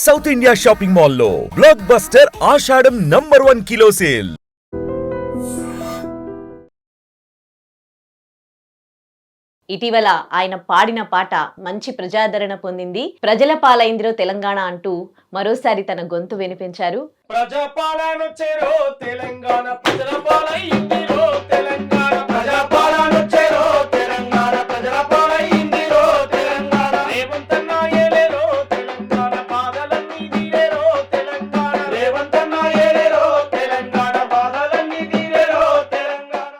South India shopping మాల్లో block buster ఆషాఢం number 1 kilo sale. ఇటీవల ఆయన పాడిన పాట మంచి ప్రజాదరణ పొందింది. ప్రజల పాలైందిరో తెలంగాణ అంటూ మరోసారి తన గొంతు వినిపించారు. ప్రజాపాలనొచ్చేరో తెలంగాణ, ప్రజల పాలైందిరో తెలంగాణ, ప్రజాపాలనొచ్చేరో తెలంగాణ, ప్రజల పాలైందిరో తెలంగాణ, రేవంతన్న ఏలేరో తెలంగాణ, బాధలన్నీ తీరేరో తెలంగాణ, రేవంతన్న ఏలేరో తెలంగాణ, బాధలన్నీ తీరేరో తెలంగాణ.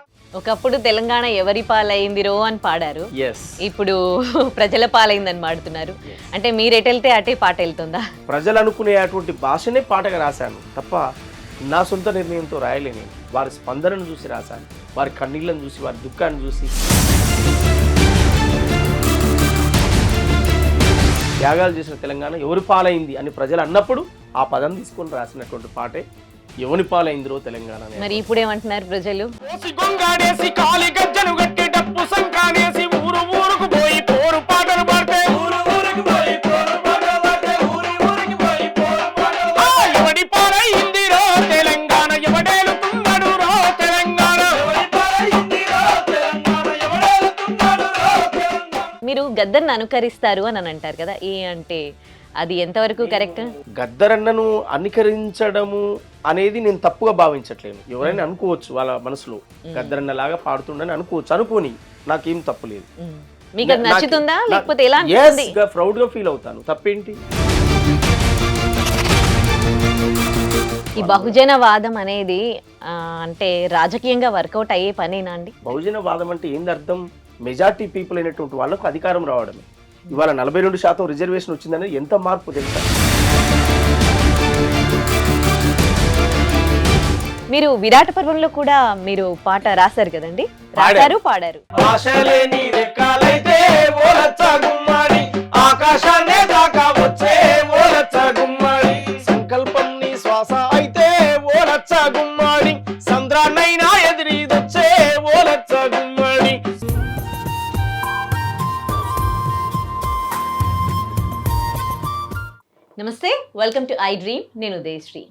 ఒకప్పుడు తెలంగాణ ఎవరి పాలైందిరో అని పాడారు, ఇప్పుడు ప్రజల పాలైందని పాడుతున్నారు. అంటే మీరు ఎటెళ్తే అటే పాట వెళ్తుందా? ప్రజలు అనుకునేటువంటి భాషనే పాటగా రాశాను తప్ప నా సొంత నిర్ణయంతో రాయలే. నేను వారి స్పందనను చూసి రాశాను, వారి కన్నీళ్లను చూసి, వారి దుఃఖాన్ని చూసి. త్యాగాలు చేసిన తెలంగాణ ఎవరి పాలైంది అని ప్రజలు అన్నప్పుడు ఆ పదం తీసుకొని రాసినటువంటి పాటే ఎవరి పాలైందిరో తెలంగాణ. మరి ఇప్పుడు ఏమంటున్నారు ప్రజలు? మీరు గద్దర్ని అనుకరిస్తారు అని అంటారు కదా, అంటే అది ఎంతవరకు కరెక్ట్? గద్దరన్నను అనుకరించడము అనేది నేను తప్పుగా భావించట్లేను. ఎవరైనా అనుకోవచ్చు వాళ్ళ మనసులో, గద్దరన్న లాగా పాడుతుండని అనుకోవచ్చు, అనుకోని నాకేం తప్పు లేదు. మీకు అది నచ్చుతుందా లేకపోతే ఎలా? ప్రౌడ్ గా ఫీల్ అవుతాను, తప్పేంటి? ఈ బహుజన వాదం అనేది అంటే రాజకీయంగా వర్కౌట్ అయ్యే పనేనా అండి? బహుజన వాదం అంటే ఏంది అర్థం? మెజార్టీ పీపుల్ అయినటువంటి వాళ్ళకు అధికారం రావడమే. ఇవాళ 42% రిజర్వేషన్ వచ్చిందనేది ఎంత మార్పు తెలుసా? మీరు విరాట పర్వంలో కూడా మీరు పాట రాశారు కదండి, రాశారు, పాడారు. సంకల్పం నీ శ్వాస అయితే ఓలచ్చ గుమ్మాడి, సంద్రాన్నైనా ఎదిరిదొచ్చే ఓలచ్చ గుమ్మాడి. నమస్తే, వెల్కమ్ టు ఐ డ్రీమ్. నేను ఉదయశ్రీ.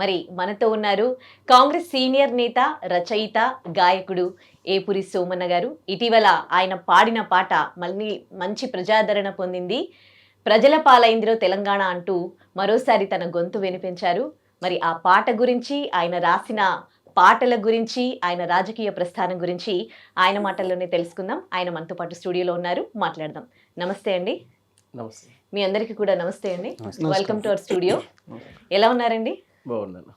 మరి మనతో ఉన్నారు కాంగ్రెస్ సీనియర్ నేత, రచయిత, గాయకుడు ఏపురి సోమన్న గారు. ఇటీవల ఆయన పాడిన పాట మళ్ళీ మంచి ప్రజాదరణ పొందింది. ప్రజల పాలైందిరో తెలంగాణ అంటూ మరోసారి తన గొంతు వినిపించారు. మరి ఆ పాట గురించి, ఆయన రాసిన పాటల గురించి, ఆయన రాజకీయ ప్రస్థానం గురించి ఆయన మాటల్లోనే తెలుసుకుందాం. ఆయన మనతో పాటు స్టూడియోలో ఉన్నారు, మాట్లాడదాం. నమస్తే అండి. నమస్తే. మీ అందరికీ కూడా నమస్తే అండి. Welcome to our studio. ఎలా ఉన్నారండి? బాగున్నాను.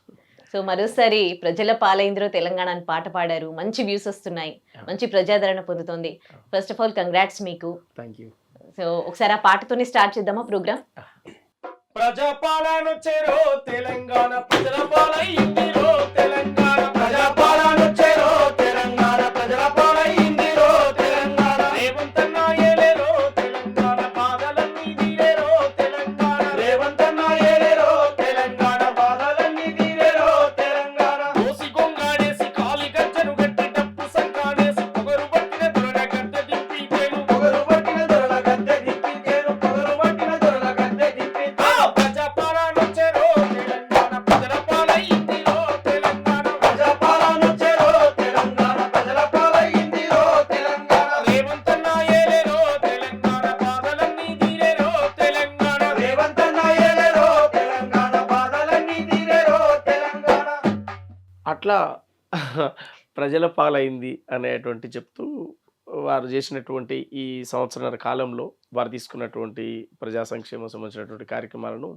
సో మరోసారి ప్రజల పాలైందిరో తెలంగాణ అని పాట పాడారు, మంచి వ్యూస్ వస్తున్నాయి, మంచి ప్రజాదరణ పొందుతుంది. ఫస్ట్ ఆఫ్ ఆల్ కంగ్రాట్స్ మీకు. థాంక్యూ. సో ఒకసారి ఆ పాటతోనే స్టార్ట్ చేద్దామా ప్రోగ్రామ్? ప్రజాపాలనొచ్చేరో తెలంగాణ, ప్రజల పాలైందిరో తెలంగాణ, ప్రజాపాలనొచ్చేరో తెలంగాణ, ప్రజల పాలైందిరో తెలంగాణ, రేవంతన్న ఏలేరో తెలంగాణ, బాధలన్నీ తీరేరో తెలంగాణ, రేవంతన్న ఏలేరో తెలంగాణ, బాధలన్నీ తీరేరో తెలంగాణ. కోసి గొంగాడేసి కాలి గజ్జను గట్టి డప్పు సంకాడేసి పొగరు పట్టిన దొరల గద్దె దింపితేను, పొగరు పట్టిన దొరల గద్దె దింపితేను, పొగరు పట్టిన దొరల గద్దె దింపితేను. ప్రజాపాలనొచ్చేరో తెలంగాణ, ప్రజల పాలైందిరో తెలంగాణ, ప్రజాపాలనొచ్చేరో తెలంగాణ, ప్రజల పాలైందిరో తెలంగాణ, రేవంతన్న ఏలేరో తెలంగాణ, బాధలన్నీ తీరేరో తెలంగాణ, రేవంతన్న ఏలేరో తెలంగాణ, బాధలన్నీ తీరేరో తెలంగాణ. అట్లా ప్రజల పాలైంది అనేటువంటి చెప్తూ వారు చేసినటువంటి ఈ సంవత్సరాల కాలంలో వారు తీసుకున్నటువంటి ప్రజా సంక్షేమం సంబంధించినటువంటి కార్యక్రమాలను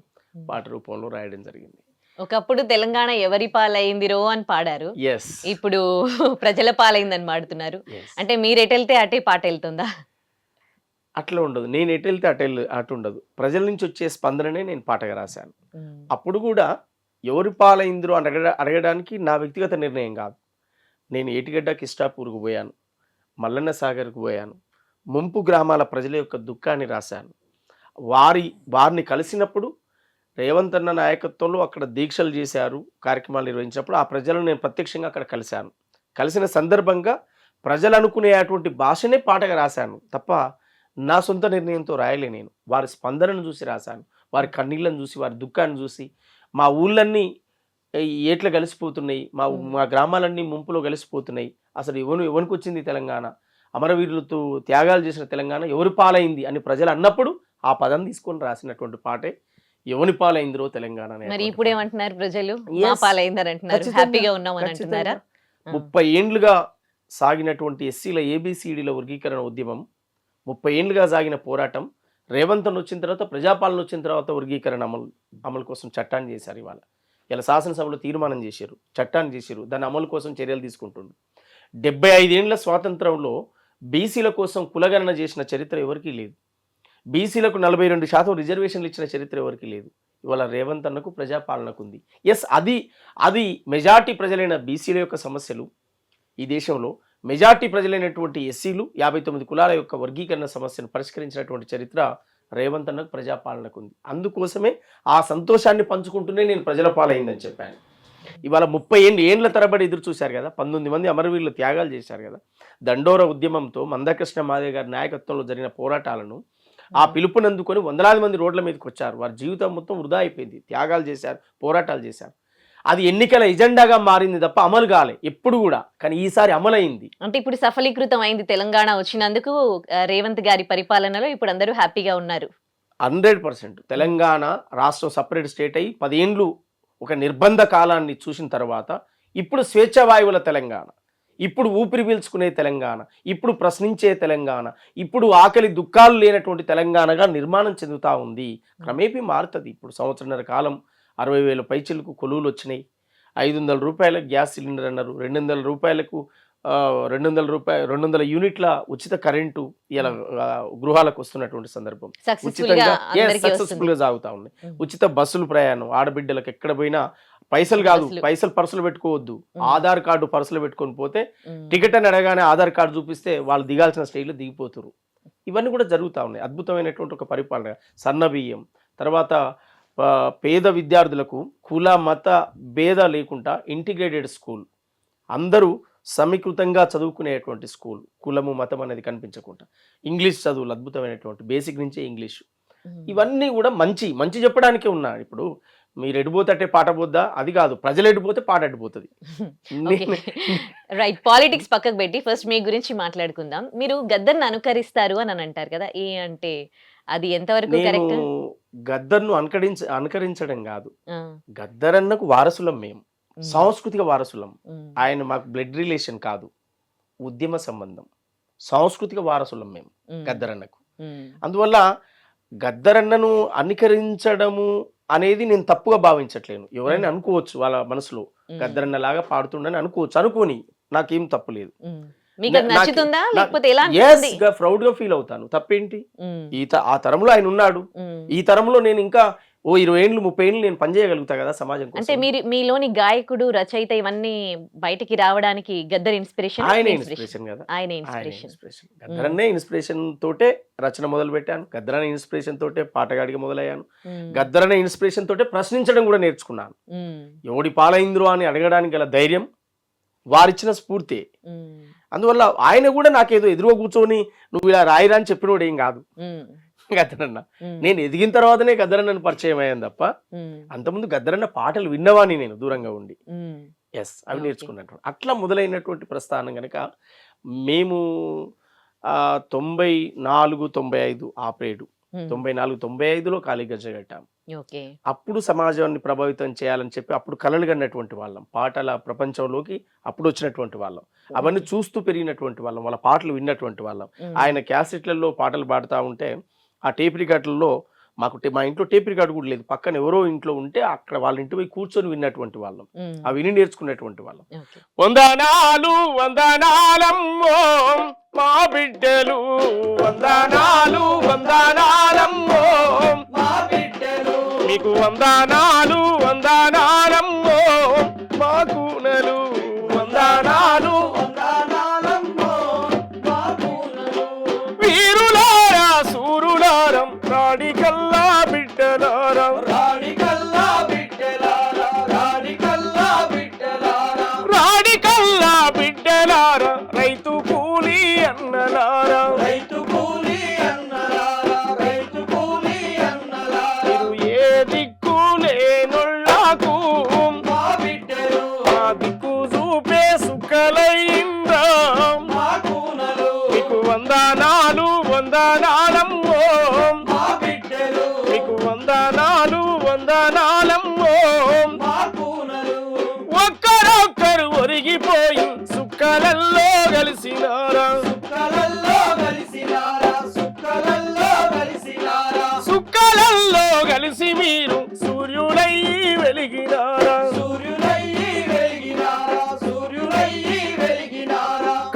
పాట రూపంలో రాయడం జరిగింది. ఒకప్పుడు తెలంగాణ ఎవరి పాలైందిరో అని పాడారు, ఇప్పుడు ప్రజల పాలైందని పాడుతున్నారు. అంటే మీరు ఎటెళ్తే అటే పాట వెళ్తుందా? అట్లా ఉండదు. నేను ఎటు వెళ్తే అటు ఉండదు. ప్రజల నుంచి వచ్చే స్పందననే నేను పాటగా రాశాను. అప్పుడు కూడా ఎవరి పాలైందిరో అని అడగడానికి నా వ్యక్తిగత నిర్ణయం కాదు. నేను ఏటిగడ్డ కిస్టాపూర్కు పోయాను, మల్లన్న సాగర్కు పోయాను, ముంపు గ్రామాల ప్రజల యొక్క దుఃఖాన్ని రాశాను. వారిని కలిసినప్పుడు రేవంత్ అన్న నాయకత్వంలో అక్కడ దీక్షలు చేశారు, కార్యక్రమాలు నిర్వహించినప్పుడు ఆ ప్రజలను నేను ప్రత్యక్షంగా అక్కడ కలిశాను. కలిసిన సందర్భంగా ప్రజలు అనుకునేటువంటి భాషనే పాటగా రాశాను తప్ప నా సొంత నిర్ణయంతో రాయలే. నేను వారి స్పందనను చూసి రాశాను, వారి కన్నీళ్ళని చూసి, వారి దుఃఖాన్ని చూసి, మా ఊళ్ళన్నీ ఏట్లా కలిసిపోతున్నాయి, మా గ్రామాలన్నీ ముంపులో కలిసిపోతున్నాయి, అసలు ఎవరికి వచ్చింది తెలంగాణ, అమరవీరులతో త్యాగాలు చేసిన తెలంగాణ ఎవరి పాలైంది అని ప్రజలు అన్నప్పుడు ఆ పదం తీసుకొని రాసినటువంటి పాటే ఎవరి పాలైందిరో తెలంగాణ. మరి ఇప్పుడు ఏమంటున్నారు ప్రజలు? మా పాలైందని అంటున్నారు, హ్యాపీగా ఉన్నామని అంటున్నారా? 30 ఏండ్లుగా సాగినటువంటి ఎస్సీల ఏబిసిడిల వర్గీకరణ ఉద్యమం, 30 ఏండ్లుగా సాగిన పోరాటం, రేవంత్ వచ్చిన తర్వాత, ప్రజాపాలన వచ్చిన తర్వాత వర్గీకరణ అమలు కోసం చట్టాన్ని చేశారు. ఇలా శాసనసభలో తీర్మానం చేశారు, చట్టాన్ని చేశారు, దాని అమలు కోసం చర్యలు తీసుకుంటుండ్రు. 75 ఏండ్ల స్వాతంత్రంలో బీసీల కోసం కులగణన చేసిన చరిత్ర ఎవరికీ లేదు. బీసీలకు 42% రిజర్వేషన్లు ఇచ్చిన చరిత్ర ఎవరికీ లేదు. ఇవాళ రేవంత్ అన్నకు ప్రజాపాలనకు ఉంది. ఎస్, అది మెజార్టీ ప్రజలైన బీసీల యొక్క సమస్యలు, ఈ దేశంలో మెజార్టీ ప్రజలైనటువంటి ఎస్సీలు 59 కులాల యొక్క వర్గీకరణ సమస్యను పరిష్కరించినటువంటి చరిత్ర రేవంత్ అన్నకు ప్రజాపాలనకు ఉంది. అందుకోసమే ఆ సంతోషాన్ని పంచుకుంటూనే నేను ప్రజల పాలైందని చెప్పాను. ఇవాళ 30 ఏండ్ల తరబడి ఎదురు చూశారు కదా, 19 మంది అమరవీరులు త్యాగాలు చేశారు కదా. దండోర ఉద్యమంతో మందకృష్ణ మాదిగ గారి నాయకత్వంలో జరిగిన పోరాటాలను, ఆ పిలుపునందుకొని వందలాది మంది రోడ్ల మీదకి వచ్చారు. వారి జీవితం మొత్తం వృధా అయిపోయింది, త్యాగాలు చేశారు, పోరాటాలు చేశారు. అది ఎన్నికల ఎజెండాగా మారింది తప్ప అమలు కాలే ఎప్పుడు కూడా. కానీ ఈసారి అమలైంది. అంటే ఇప్పుడు సఫలీకృతం అయింది తెలంగాణ వచ్చినందుకు. రేవంత్ గారి పరిపాలనలో ఇప్పుడు అందరూ హ్యాపీగా ఉన్నారు. 100% తెలంగాణ రాష్ట్రం సపరేట్ స్టేట్ అయ్యి 10 ఏండ్లు ఒక నిర్బంధ కాలాన్ని చూసిన తర్వాత ఇప్పుడు స్వేచ్ఛావాయువుల తెలంగాణ, ఇప్పుడు ఊపిరి పీల్చుకునే తెలంగాణ, ఇప్పుడు ప్రశ్నించే తెలంగాణ, ఇప్పుడు ఆకలి దుఃఖాలు లేనటువంటి తెలంగాణగా నిర్మాణం చెందుతూ ఉంది. క్రమేపీ మారుతుంది. ఇప్పుడు సంవత్సరన్నర కాలం 60,000 పైచిలకు కొలువులు వచ్చినాయి. 500 రూపాయలకు గ్యాస్ సిలిండర్ అన్నారు. 200 రూపాయలకు 200 యూనిట్ల ఉచిత కరెంటు ఇలా గృహాలకు వస్తున్నటువంటి సందర్భం. ఉచితంగా సక్సెస్ఫుల్ గా సాగుతా ఉంది. ఉచిత బస్సులు ప్రయాణం, ఆడబిడ్డలకు ఎక్కడ పోయినా పైసలు కాదు, పైసలు పర్సులు పెట్టుకోవద్దు, ఆధార్ కార్డు పర్సులు పెట్టుకొని పోతే టికెట్ అని అడగానే ఆధార్ కార్డు చూపిస్తే వాళ్ళు దిగాల్సిన స్టేజ్లో దిగిపోతున్నారు. ఇవన్నీ కూడా జరుగుతూ ఉన్నాయి. అద్భుతమైనటువంటి ఒక పరిపాలన. సన్నబియ్యం, తర్వాత పేద విద్యార్థులకు కుల మత భేద లేకుండా ఇంటిగ్రేటెడ్ స్కూల్, అందరూ సమీకృతంగా చదువుకునేటువంటి స్కూల్, కులము మతం అనేది కనిపించకుండా, ఇంగ్లీష్ చదువులు అద్భుతమైనటువంటి బేసిక్ నుంచే ఇంగ్లీష్. ఇవన్నీ కూడా మంచి చెప్పడానికే ఉన్నాయి. ఇప్పుడు మీరు ఎడిపోతే పాట పోద్దా, అది కాదు, ప్రజలు ఎడిపోతే పాట ఎడిపోతుంది. రైట్, పాలిటిక్స్ పక్కకు పెట్టి ఫస్ట్ మీ గురించి మాట్లాడుకుందాం. మీరు గద్దర్ని అనుకరిస్తారు అని అంటారు కదా, అంటే అది ఎంతవరకు కరెక్ట్? గద్దర్ను అనుకరించడం కాదు, గద్దరన్నకు వారసులం మేము, సాంస్కృతిక వారసులం. ఆయన మాకు బ్లడ్ రిలేషన్ కాదు, ఉద్యమ సంబంధం, సాంస్కృతిక వారసులం మేము గద్దరన్నకు. అందువల్ల గద్దరన్నను అనుకరించడము అనేది నేను తప్పుగా భావించట్లేను. ఎవరైనా అనుకోవచ్చు వాళ్ళ మనసులో, గద్దరన్న లాగా పాడుతుండని అనుకోవచ్చు, అనుకోని నాకేం తప్పు లేదు. ప్రౌడ్ గా ఫీల్ అవుతాను, తప్పేంటి? ఆ తరంలో ఆయన ఉన్నాడు, ఈ తరంలో నేను ఇంకా 20 ఏండ్లు 30 ఏండ్లు నేను పనిచేయగలుగుతా కదా సమాజం కోసం. అంటే మీలోని గాయకుడు, రచయిత ఇవన్నీ బయటికి రావడానికి గద్దర్ ఇన్స్పిరేషన్? ఆయన ఇన్స్పిరేషన్ కదా, ఆయన ఇన్స్పిరేషన్. గద్దరన్నే ఇన్స్పిరేషన్ తోటే రచన మొదలు పెట్టాను, గద్దరనే ఇన్స్పిరేషన్ తోటే పాటగాడిగా మొదలయ్యాను, గద్దరనే ఇన్స్పిరేషన్ తోటే ప్రశ్నించడం కూడా నేర్చుకున్నాను. ఎవడి పాలైంద్రో అని అడగడానికి గల ధైర్యం వారిచ్చిన స్ఫూర్తి. అందువల్ల ఆయన కూడా నాకేదో ఎదురుగా కూర్చొని నువ్వు ఇలా రాయిరా అని చెప్పినోడు ఏం కాదు గద్దరన్న. నేను ఎదిగిన తర్వాతనే గద్దరన్నను పరిచయం అయ్యాను తప్ప అంతకుముందు గద్దరన్న పాటలు విన్నవాని నేను దూరంగా ఉండి. ఎస్, అవి నేర్చుకున్నట్టు అట్లా మొదలైనటువంటి ప్రస్థానం కనుక మేము 94, 95 ఆపరేడు, 94, 95లో ఖాళీ గజ్జ కట్టాము. అప్పుడు సమాజాన్ని ప్రభావితం చేయాలని చెప్పి అప్పుడు కలలు కన్నటువంటి వాళ్ళం, పాటల ప్రపంచంలోకి అప్పుడు వచ్చినటువంటి వాళ్ళం, అవన్నీ చూస్తూ పెరిగినటువంటి వాళ్ళం, వాళ్ళ పాటలు విన్నటువంటి వాళ్ళం. ఆయన క్యాసెట్లలో పాటలు పాడుతూ ఉంటే ఆ టేప్ రికార్డులలో మా ఇంట్లో టేప్ రికార్డు కూడా లేదు, పక్కన ఎవరో ఇంట్లో ఉంటే అక్కడ వాళ్ళ ఇంటి పోయి కూర్చొని విన్నటువంటి వాళ్ళం, అవి విని నేర్చుకునేటువంటి వాళ్ళం. వందనాలు వందనాలమ్మో మా బిడ్డలు, వందనాలు వందనాలమ్మో మా బిడ్డలు, మీకు వందనాలు వందనాలమ్మో మా కూనలు, వందనాలు వందనాలమ్మో మా కూనలు, వీరులారా సూరులారం రాడికల్లా బిడ్డలారం, రాడికల్లా బిడ్డలారా, రాడికల్లా బిడ్డలారా, రాడికల్లా బిడ్డలారా, రైతు కూలి అన్నలారా, రైతు కూలి అన్నలారా, రైతు కూలి అన్నలారా, మీరు వందనాలమ్మో ఒక్కరొక్కరు ఒరిగిపోయి సుక్కలల్లో కలిసినారా సుక్కలల్లో కలిసి మీరు సూర్యుడై వెలిగినారా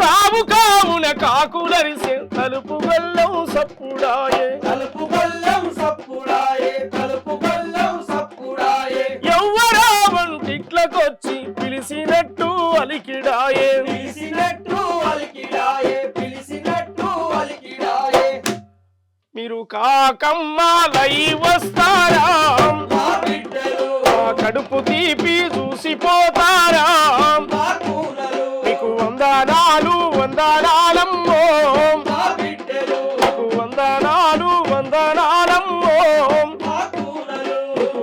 కావు కావున కాకులరిసే తలుపు గొల్లం సప్పుడాయే ఎవ్వరా వంటిట్లకొచ్చి పిలిచినట్టు అలికిడాయే మీరు కాకమ్మాలై వస్తారా కడుపు తీపి చూసిపోతారా మీకు వందనాలమ్మో మీకు వందనాలమ్మో మీకు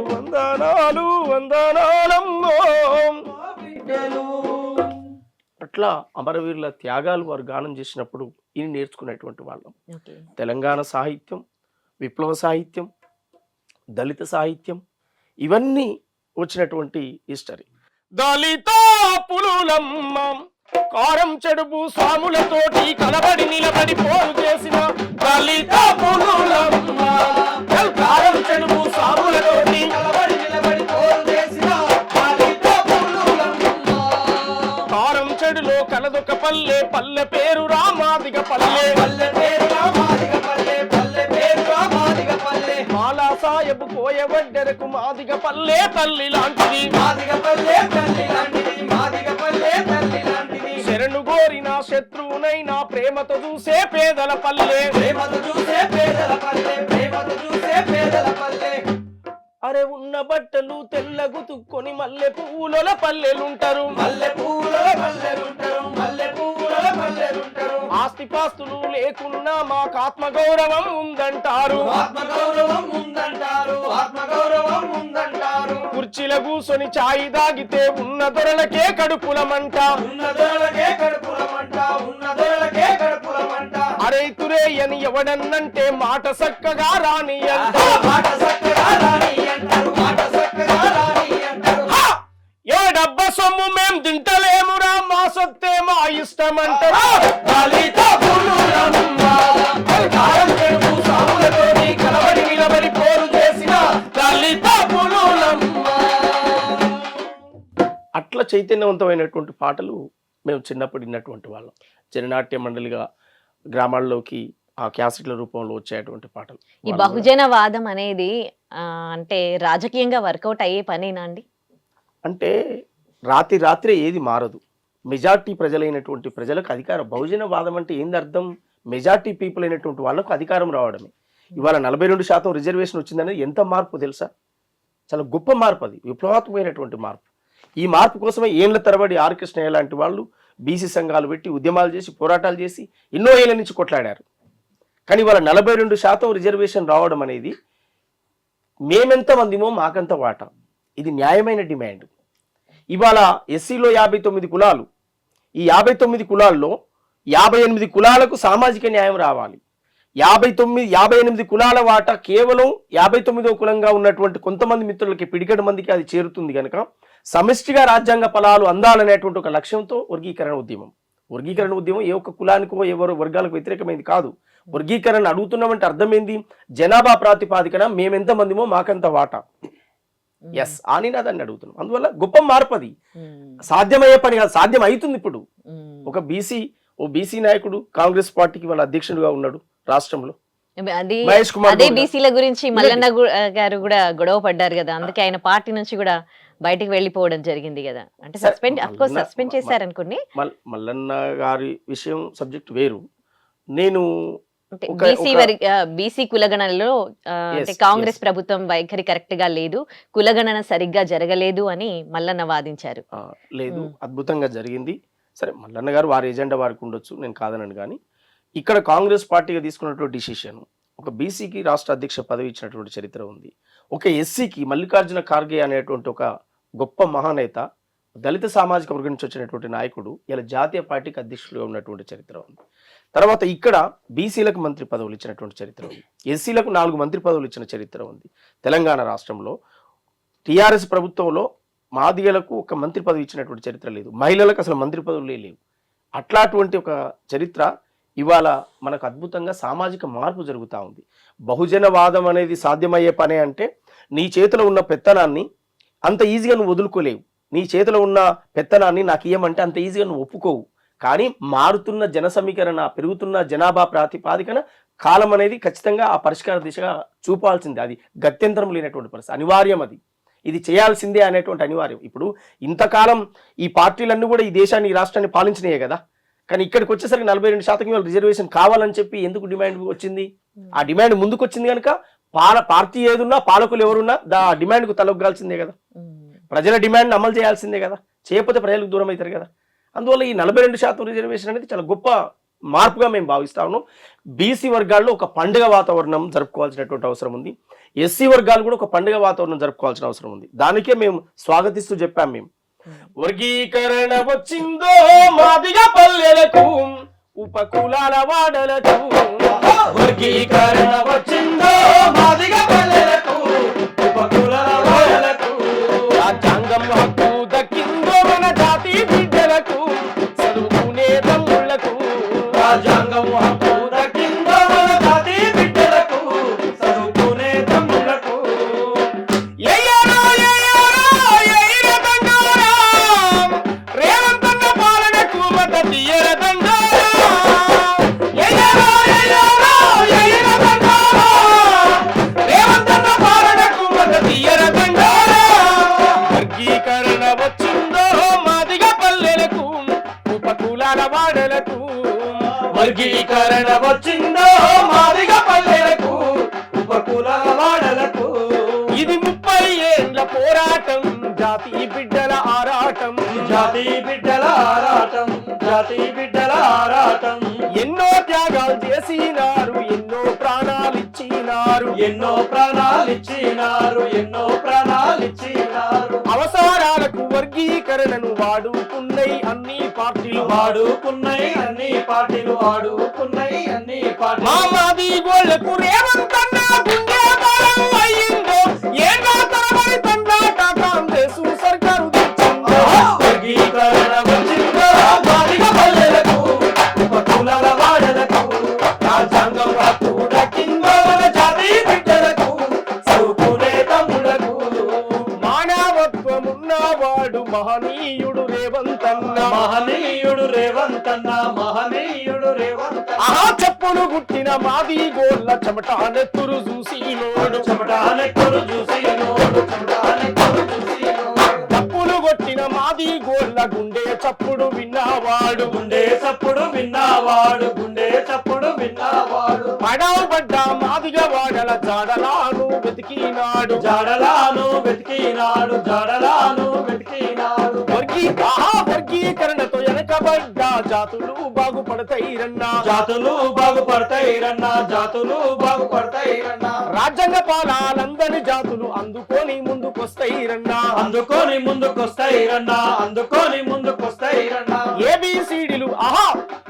వందనాలమ్మో. అట్లా అమరవీరుల త్యాగాలు వారు గానం చేసినప్పుడు ఇని నేర్చుకునేటువంటి వాళ్ళం. తెలంగాణ సాహిత్యం, విప్లవ సాహిత్యం, దళిత సాహిత్యం ఇవన్నీ వచ్చినటువంటి హిస్టరీ. దళిత పులులమ్మ కారం చెడుపు స్వాములతోటి కలబడి నిలబడి పోరు చేసిన దళిత పులులమ్మ కారం చెడుపు స్వాములతోటి కారం చెడులో కలదొక పల్లె పల్లె పేరు రామాదిగ పల్లె మాలా సాయబు కోయబడ్డరకు మాదిగ పల్లె తల్లి లాంటిది శరణు గోరిన శత్రువునైనా ప్రేమతో చూసే పేదల పల్లె అరే ఉన్న బట్టలు తెల్లగుతుక్కొని మల్లె పువ్వుల పల్లెలుంటారు ఆస్తిపాస్తులు లేకున్నా మాకు ఆత్మగౌరవం ఉందంటారు కుర్చీల కూసొని చాయి దాగితే ఉన్న దొరలకే కడుపులమంట అరే తురే అని ఎవడన్నంటే మాట సక్కగా రాని ఏ డబ్బ సొమ్ము మేం తింటలేమురా మా సొత్తే మా ఇష్టమంటారు నిలబడి పోరు చేసిన దళిత అట్లా చైతన్యవంతమైనటువంటి పాటలు మేము చిన్నప్పుడు విన్నటువంటి వాళ్ళం. జననాట్య మండలిగా గ్రామాల్లోకి ఆ క్యాసెట్ల రూపంలో వచ్చేటువంటి పాటలు. ఈ బహుజన వాదం అనేది అంటే రాజకీయంగా వర్కౌట్ అయ్యే పనేనా అండి? అంటే రాత్రి ఏది మారదు. మెజార్టీ ప్రజలైనటువంటి ప్రజలకు అధికారం. బహుజన వాదం అంటే ఏంది అర్థం? మెజార్టీ పీపుల్ అయినటువంటి వాళ్ళకు అధికారం రావడమే. ఇవాళ 42% రిజర్వేషన్ వచ్చిందనేది ఎంత మార్పు తెలుసా? చాలా గొప్ప మార్పు, అది విప్లవాత్మకమైనటువంటి మార్పు. ఈ మార్పు కోసమే ఏళ్ల తరబడి ఆర్ కృష్ణయ్య లాంటి వాళ్ళు బీసీ సంఘాలు పెట్టి ఉద్యమాలు చేసి పోరాటాలు చేసి ఎన్నో ఏళ్ళ నుంచి కొట్లాడారు. కానీ ఇవాళ 42% రిజర్వేషన్ రావడం అనేది మేమెంత మందిమో మాకంత వాటా, ఇది న్యాయమైన డిమాండ్. ఇవాళ ఎస్సీలో 59 కులాలు, ఈ 59 కులాల్లో 58 కులాలకు సామాజిక న్యాయం రావాలి. 58 కులాల వాటా కేవలం 59వ కులంగా ఉన్నటువంటి కొంతమంది మిత్రులకి, పిడికడ మందికి అది చేరుతుంది కనుక సమిష్టిగా రాజ్యాంగ ఫలాలు అందాలనేటువంటి ఒక లక్ష్యంతో వర్గీకరణ ఉద్యమం ఏ ఒక్క కులానికో ఎవరో వర్గాలకు వ్యతిరేకమైంది కాదు. వర్గీకరణ అడుగుతున్నామంటే అర్థం ఏంది? జనాభా ప్రాతిపాదికన మేమెంత మందిమో మాకంత వాటా. ఎస్ అని దాన్ని అడుగుతున్నాం. అందువల్ల గొప్ప మార్పు, అది సాధ్యమయ్యే పని కాదు, సాధ్యం అవుతుంది. ఇప్పుడు ఒక బీసీ నాయకుడు కాంగ్రెస్ పార్టీకి వాళ్ళ అధ్యక్షుడిగా ఉన్నాడు రాష్ట్రంలో. అదే బీసీల గురించి మల్లన్న గారు కూడా గొడవ పడ్డారు కదా, అందుకే ఆయన పార్టీ నుంచి కూడా బయటికి వెళ్ళిపోవడం జరిగింది కదా. అంటే సస్పెండ్ చేశారనుకోండి. మల్లన్న గారి విషయం సబ్జెక్ట్ వేరు. నేను బీసీ కులగణనలో అంటే కాంగ్రెస్ ప్రభుత్వం వైఖరి కరెక్ట్ గా లేదు, కులగణన సరిగ్గా జరగలేదు అని మల్లన్న వాదించారు. లేదు, అద్భుతంగా జరిగింది. సరే, మల్లన్న గారు వారి ఎజెండా వారికి ఉండొచ్చు, నేను కాదనను. కానీ ఇక్కడ కాంగ్రెస్ పార్టీగా తీసుకున్నటువంటి డిసిషన్, ఒక బీసీకి రాష్ట్ర అధ్యక్ష పదవి ఇచ్చినటువంటి చరిత్ర ఉంది. ఒక ఎస్సీకి మల్లికార్జున ఖార్గే అనేటువంటి ఒక గొప్ప మహానేత, దళిత సామాజిక వర్గం నుంచి వచ్చినటువంటి నాయకుడు ఇలా జాతీయ పార్టీకి అధ్యక్షులుగా ఉన్నటువంటి చరిత్ర ఉంది. తర్వాత ఇక్కడ బీసీలకు మంత్రి పదవులు ఇచ్చినటువంటి చరిత్ర ఉంది. ఎస్సీలకు 4 మంత్రి పదవులు ఇచ్చిన చరిత్ర ఉంది. తెలంగాణ రాష్ట్రంలో టీఆర్ఎస్ ప్రభుత్వంలో మాదిగలకు ఒక మంత్రి పదవి ఇచ్చినటువంటి చరిత్ర లేదు, మహిళలకు అసలు మంత్రి పదవులే లేవు. అట్లాంటి ఒక చరిత్ర ఇవాళ మనకు అద్భుతంగా సామాజిక మార్పు జరుగుతూ ఉంది. బహుజనవాదం అనేది సాధ్యమయ్యే పనే అంటే నీ చేతిలో ఉన్న పెత్తనాన్ని అంత ఈజీగా నువ్వు వదులుకోలేవు. నీ చేతిలో ఉన్న పెత్తనాన్ని నాకు ఇయ్యమంటే అంత ఈజీగా నువ్వు ఒప్పుకోవు. కానీ మారుతున్న జన సమీకరణ, పెరుగుతున్న జనాభా ప్రాతిపాదికన కాలం అనేది ఖచ్చితంగా ఆ పరిష్కార దిశగా చూపాల్సిందే. అది గత్యంతరం లేనటువంటి పరిస్థితి, అనివార్యం. ఇది చేయాల్సిందే అనేటువంటి అనివార్యం. ఇప్పుడు ఇంతకాలం ఈ పార్టీలన్నీ కూడా ఈ దేశాన్ని, ఈ రాష్ట్రాన్ని పాలించినాయే కదా. కానీ ఇక్కడికి వచ్చేసరికి 42% రిజర్వేషన్ కావాలని చెప్పి ఎందుకు డిమాండ్ వచ్చింది? ఆ డిమాండ్ ముందుకు వచ్చింది కనుక పార్టీ ఏదున్నా, పాలకులు ఎవరున్నా ఆ డిమాండ్కు తలొగ్గాల్సిందే కదా. ప్రజల డిమాండ్ అమలు చేయాల్సిందే కదా. చేయకపోతే ప్రజలకు దూరం అవుతారు కదా. అందువల్ల ఈ 42% రిజర్వేషన్ అనేది చాలా గొప్ప మార్పుగా మేము భావిస్తా ఉన్నాం. బీసీ వర్గాల్లో ఒక పండుగ వాతావరణం జరుపుకోవాల్సినటువంటి అవసరం ఉంది. ఎస్సీ వర్గాలు కూడా ఒక పండుగ వాతావరణం జరుపుకోవాల్సిన అవసరం ఉంది. దానికే మేము స్వాగతిస్తూ చెప్పాం. మేము వర్గీకరణ వచ్చిందో మాదిగ పల్లెలకు, ఉపకులాల వాడలకు. వర్గీకరణ వచ్చిందో మాదిగ పల్లెలకు, ఉపకులాల వాడలకు. రాజ్యాంగం హక్కు దక్కిందో మన జాతి బిడ్డలకు, చదువుకునే తమ్ముళ్లకు. రాజ్యాంగం హక్కు దక్కిందో మన జాతి బిడ్డలకు, చదువుకునే తమ్ముళ్లకు. రేవంతన్న పాలనకు మద్దతు వర్గీకరణ వచ్చిందో మాదిగ పల్లెలకు, ఉపకులాల వాడలకు. వర్గీకరణ వచ్చిందో మాదిగ పల్లెలకు, ఉపకులాల వాడలకు. ఇది 30 ఏళ్ల పోరాటం, జాతి బిడ్డల ఆరాటం, జాతి బిడ్డల ఆరాటం, జాతి బిడ్డల ఆరాటం. ఎన్నో త్యాగాలు చేసినారు, ఎన్నో ప్రాణాలు ఇచ్చినారు, ఎన్నో ప్రాణాలు ఇచ్చినారు, ఎన్నో ప్రాణాలు ఇచ్చినారు. అవసరాలకు వర్గీకరణను వాడుకున్నాయి అన్ని పార్టీలు, వాడుకున్నాయి అన్ని పార్టీలు, వాడుకున్నాయి అన్ని పార్టీలు. మాది గోళ్లకు రేవంతన్న గుండె బలం అయ్యిందో, ఏగా తరబడి తండ్రాట కాంగ్రెస్ సర్కారు తెచ్చిందో. వర్గీకరణ వచ్చిందో మాదిగ పల్లెలకు, ఉపకులాల వాడలకు. రాజ్యాంగం హక్కు దక్కిందో మన జాతి బిడ్డలకు, చదువుకునే తమ్ముళ్లకు. మానవత్వమున్నవాడు మహనీయుడు రేవంతన్న, మహనీయుడు రేవంతన్న, మహనీయుడు రేవంతన్న. ఆహా చెప్పులు గుట్టిన మాది గోళ్ళ చెమటానెత్తురు చూసి నోడు, చెమటానెత్తురు చూసి నోడు, చెమటానెత్తురు చూసి నోడు. తప్పులు కొట్టిన మాది గోళ్ళ గుండె చప్పుడు విన్నవాడు, గుండె చప్పుడు విన్నవాడు, గుండె చప్పుడు విన్నవాడు. పడవబడ్డ మాదిగ వాడల జాడలాను వెతికినాడు, జాడలాను వెతికినాడు, జాడలాను వెతికినాడు. వర్గీకరణతో వెనకబడ్డ జాతులు బాగుపడతాయిరన్నా, జాతులు బాగుపడతాయిరన్నా, జాతులు బాగుపడతాయిరన్నా. రాజ్యాంగ పాలాలందని జాతులు అందుకొని ముందుకొస్తాయిరన్నా, అందుకొని ముందుకొస్తాయిరన్నా, అందుకొని ముందుకొస్తాయిరన్నా. ఏబిసిడీలు ఆహా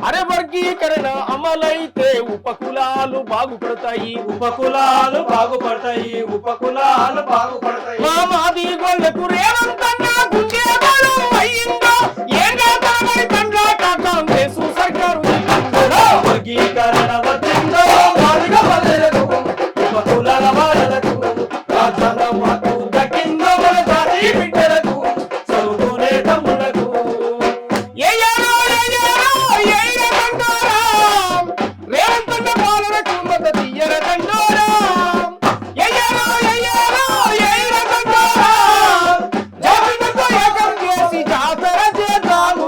అరే వర్గీకరణ అమలైతే ఉపకులాలు బాగుపడతాయి, ఉపకులాలు బాగుపడతాయి, ఉపకులాలు బాగుపడతాయి. మా మాది గోళ్లకు రేవంతన్న గుండె బలం అయ్యిందో, ఏంగా తరబడి తండ్రాట కాంగ్రెస్ సర్కారు తెచ్చిందో. వర్గీకరణ వచ్చిందో మాదిగ పల్లెలకు, ఉపకులాల వాడలకు. రాజ్యాంగం హక్కు దక్కిందో మన జాతి బిడ్డలకు, చదువుకునే తమ్ముళ్లకు. రేవంతన్న పాలనకు మద్దతు ఇయ్యరదండోరా. జాతర చేద్దాము.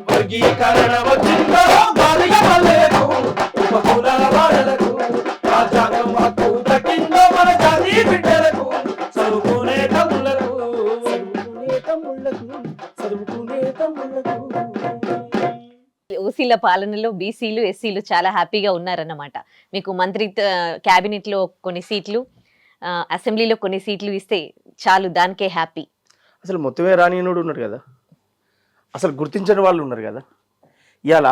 వర్గీకరణ వచ్చిందో మాదిగ పల్లెలకు, ఉపకులాల వాడలకు. రాజ్యాంగం హక్కు దక్కిందో మన జాతి బిడ్డలకు, చదువుకునే తమ్ముళ్లకు, చదువుకునే తమ్ముళ్లకు, చదువుకునే తమ్ముళ్లకు. ఓసీల పాలనలో బీసీలు, ఎస్సీలు చాలా హ్యాపీగా ఉన్నారన్నమాట. మీకు మంత్రి క్యాబినెట్లో కొన్ని సీట్లు, అసెంబ్లీలో కొన్ని సీట్లు ఇస్తే చాలు, దానికే హ్యాపీ. అసలు మొత్తమే రానియనుడు ఉన్నాడు కదా, అసలు గుర్తించని వాళ్ళు ఉన్నారు కదా. ఇవాళ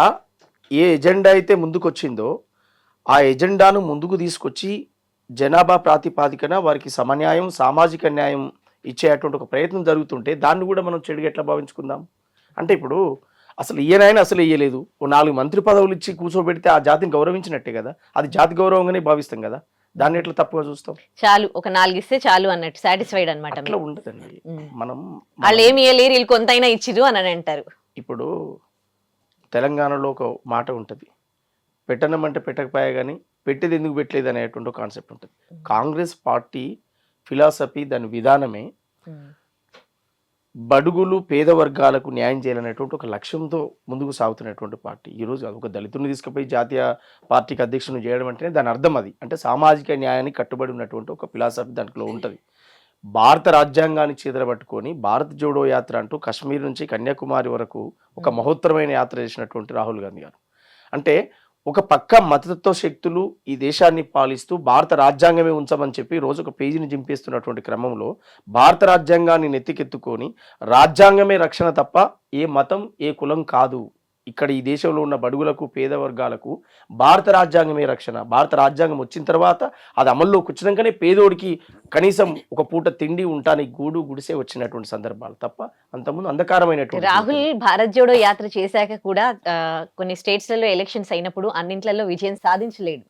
ఏ ఎజెండా అయితే ముందుకు వచ్చిందో ఆ ఎజెండాను ముందుకు తీసుకొచ్చి జనాభా ప్రాతిపాదికన వారికి సమన్యాయం, సామాజిక న్యాయం ఇచ్చేటువంటి ఒక ప్రయత్నం జరుగుతుంటే దాన్ని కూడా మనం చెడుగా ఎట్లా భావించుకుందాం? అంటే ఇప్పుడు అసలు ఈయనైనా అసలు ఇయ్యలేదు, ఓ 4 మంత్రి పదవులు ఇచ్చి కూర్చోబెడితే ఆ జాతిని గౌరవించినట్టే కదా, అది జాతి గౌరవంగానే భావిస్తాం కదా, దాన్ని ఎట్లా తప్పుగా చూస్తాం? చాలు ఒక 4 ఇస్తే చాలు అన్నట్టు సాటిస్ఫైడ్ అనమాట. అట్లా ఉండదండి. మనం వాళ్ళు ఏమి ఇవ్వలేరు, వీళ్ళు కొంతైనా ఇచ్చిరు అని అంటారు. ఇప్పుడు తెలంగాణలో ఒక మాట ఉంటుంది, పెట్టనమంటే పెట్టకపోయా కానీ పెట్టేది ఎందుకు పెట్టలేదు అనేటువంటి ఒక కాన్సెప్ట్ ఉంటుంది. కాంగ్రెస్ పార్టీ ఫిలాసఫీ, దాని విధానమే బడుగులు పేద వర్గాలకు న్యాయం చేయాలనేటువంటి ఒక లక్ష్యంతో ముందుకు సాగుతున్నటువంటి పార్టీ. ఈరోజు ఒక దళితుని తీసుకుపోయి జాతీయ పార్టీకి అధ్యక్షుని చేయడం అంటేనే దాని అర్థం అది. అంటే సామాజిక న్యాయానికి కట్టుబడి ఉన్నటువంటి ఒక ఫిలాసఫీ దాంట్లో ఉంటుంది. భారత రాజ్యాంగాన్ని చేదరబట్టుకొని భారత్ జోడో యాత్ర అంటూ కశ్మీర్ నుంచి కన్యాకుమారి వరకు ఒక మహోత్తరమైన యాత్ర చేసినటువంటి రాహుల్ గాంధీ గారు. అంటే ఒక పక్క మతతత్వ శక్తులు ఈ దేశాన్ని పాలిస్తూ భారత రాజ్యాంగమే ఉంచమని చెప్పి రోజు ఒక పేజీని చింపేస్తున్నటువంటి క్రమంలో భారత రాజ్యాంగాన్ని నెత్తికెత్తుకొని రాజ్యాంగమే రక్షణ తప్ప ఏ మతం ఏ కులం కాదు, ఇక్కడ ఈ దేశంలో ఉన్న బడుగులకు పేద వర్గాలకు భారత రాజ్యాంగమే రక్షణ, భారత రాజ్యాంగం వచ్చిన తర్వాత అది అమల్లోకి వచ్చినాకనే పేదోడికి కనీసం ఒక పూట తిండి ఉంటానికి గూడు గుడిసే వచ్చినటువంటి సందర్భాలు తప్ప అంతకుముందు అంధకారమైనటువంటి. రాహుల్ భారత్ జోడో యాత్ర చేశాక కూడా కొన్ని స్టేట్స్లలో ఎలక్షన్స్ అయినప్పుడు అన్నింట్లలో విజయం సాధించలేడు,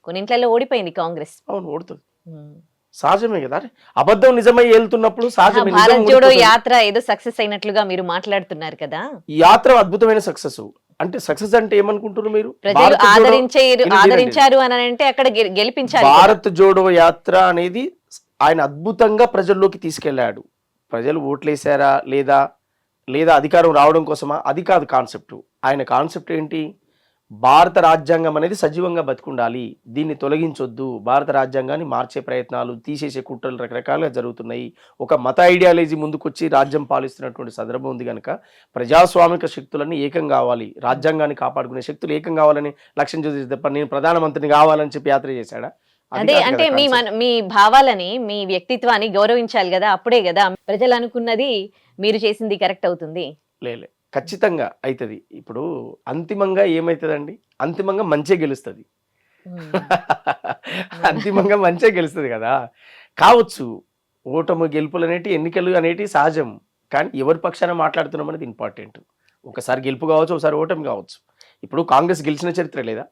కొన్నింట్లలో ఓడిపోయింది కాంగ్రెస్. అవును, ఓడుతుంది, సహజమే కదా. అబద్ధం నిజమై వెళ్తున్నప్పుడు సహజమే. భారత్ జోడో యాత్ర ఏదో సక్సెస్ అయినట్లుగా మీరు మాట్లాడుతున్నారు కదా, ఈ యాత్ర అద్భుతమైన సక్సెస్. అంటే సక్సెస్ అంటే ఏమనుకుంటున్నారు మీరు? ప్రజలు ఆదరించారు అని అంటే అక్కడ గెలిపించారు. భారత్ జోడో యాత్ర అనేది ఆయన అద్భుతంగా ప్రజల్లోకి తీసుకెళ్లాడు. ప్రజలు ఓట్లేసారా లేదా, లేదా అధికారం రావడం కోసమా, అది కాదు కాన్సెప్ట్. ఆయన కాన్సెప్ట్ ఏంటి? భారత రాజ్యాంగం అనేది సజీవంగా బతికుండాలి, దీన్ని తొలగించొద్దు, భారత రాజ్యాంగాన్ని మార్చే ప్రయత్నాలు తీసేసే కుట్రలు రకరకాలుగా జరుగుతున్నాయి. ఒక మత ఐడియాలజీ ముందుకొచ్చి రాజ్యం పాలిస్తున్నటువంటి సందర్భం ఉంది కనుక ప్రజాస్వామిక శక్తులన్నీ ఏకం కావాలి, రాజ్యాంగాన్ని కాపాడుకునే శక్తులు ఏకం కావాలని లక్ష్యం చూసి తప్ప నేను ప్రధానమంత్రిని కావాలని చెప్పి యాత్ర చేశాడా? అదే అంటే మీ భావాలని మీ వ్యక్తిత్వాన్ని గౌరవించాలి కదా, అప్పుడే కదా ప్రజలు అనుకున్నది మీరు చేసింది కరెక్ట్ అవుతుంది. లేలే, ఖచ్చితంగా అవుతుంది. ఇప్పుడు అంతిమంగా ఏమవుతుందండి? అంతిమంగా మంచే గెలుస్తుంది. అంతిమంగా మంచే గెలుస్తుంది కదా. కావచ్చు ఓటమి గెలుపులు అనేటి ఎన్నికలు అనేటి సహజం, కానీ ఎవరి పక్షాన మాట్లాడుతున్నాం అనేది ఇంపార్టెంట్. ఒకసారి గెలుపు కావచ్చు, ఒకసారి ఓటమి కావచ్చు. ఇప్పుడు కాంగ్రెస్ గెలిచిన చరిత్ర లేదా?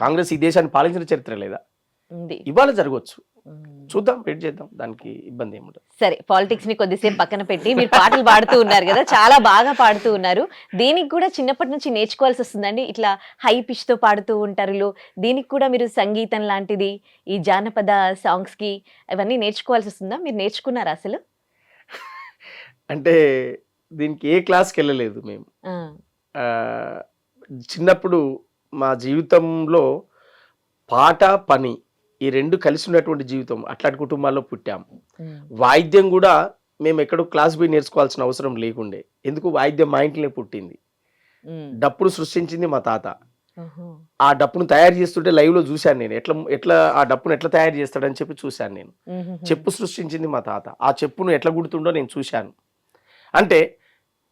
కాంగ్రెస్ ఈ దేశాన్ని పాలించిన చరిత్ర లేదా? ఇవాళ జరగవచ్చు, చూద్దాం, వెయిట్ చేద్దాం, దానికి ఇబ్బంది ఏముంటుంది. సరే, పాలిటిక్స్ ని కొద్దిసేపు పక్కన పెట్టి మీరు పాటలు పాడుతూ ఉన్నారు కదా, చాలా బాగా పాడుతూ ఉన్నారు. దీనికి కూడా చిన్నప్పటి నుంచి నేర్చుకోవాల్సి వస్తుందండి, ఇట్లా హై పిచ్ తో పాడుతూ ఉంటారు. దీనికి కూడా మీరు సంగీతం లాంటిది, ఈ జానపద సాంగ్స్ కి అవన్నీ నేర్చుకోవాల్సి వస్తుందా? మీరు నేర్చుకున్నారా అసలు? అంటే దీనికి ఏ క్లాస్కి వెళ్ళలేదు మేము. చిన్నప్పుడు మా జీవితంలో పాట పని ఈ రెండు కలిసి ఉన్నటువంటి జీవితం, అట్లాంటి కుటుంబాల్లో పుట్టాం. వాయిద్యం కూడా మేము ఎక్కడో క్లాస్ పోయి నేర్చుకోవాల్సిన అవసరం లేకుండే, ఎందుకు వాయిద్యం మా ఇంట్లోనే పుట్టింది. డప్పును సృష్టించింది మా తాత. ఆ డప్పును తయారు చేస్తుంటే లైవ్ లో చూశాను నేను, ఎట్లా ఆ డప్పును ఎట్లా తయారు చేస్తాడని చెప్పి చూశాను నేను. చెప్పు సృష్టించింది మా తాత, ఆ చెప్పును ఎట్లా గుర్తుండో నేను చూశాను. అంటే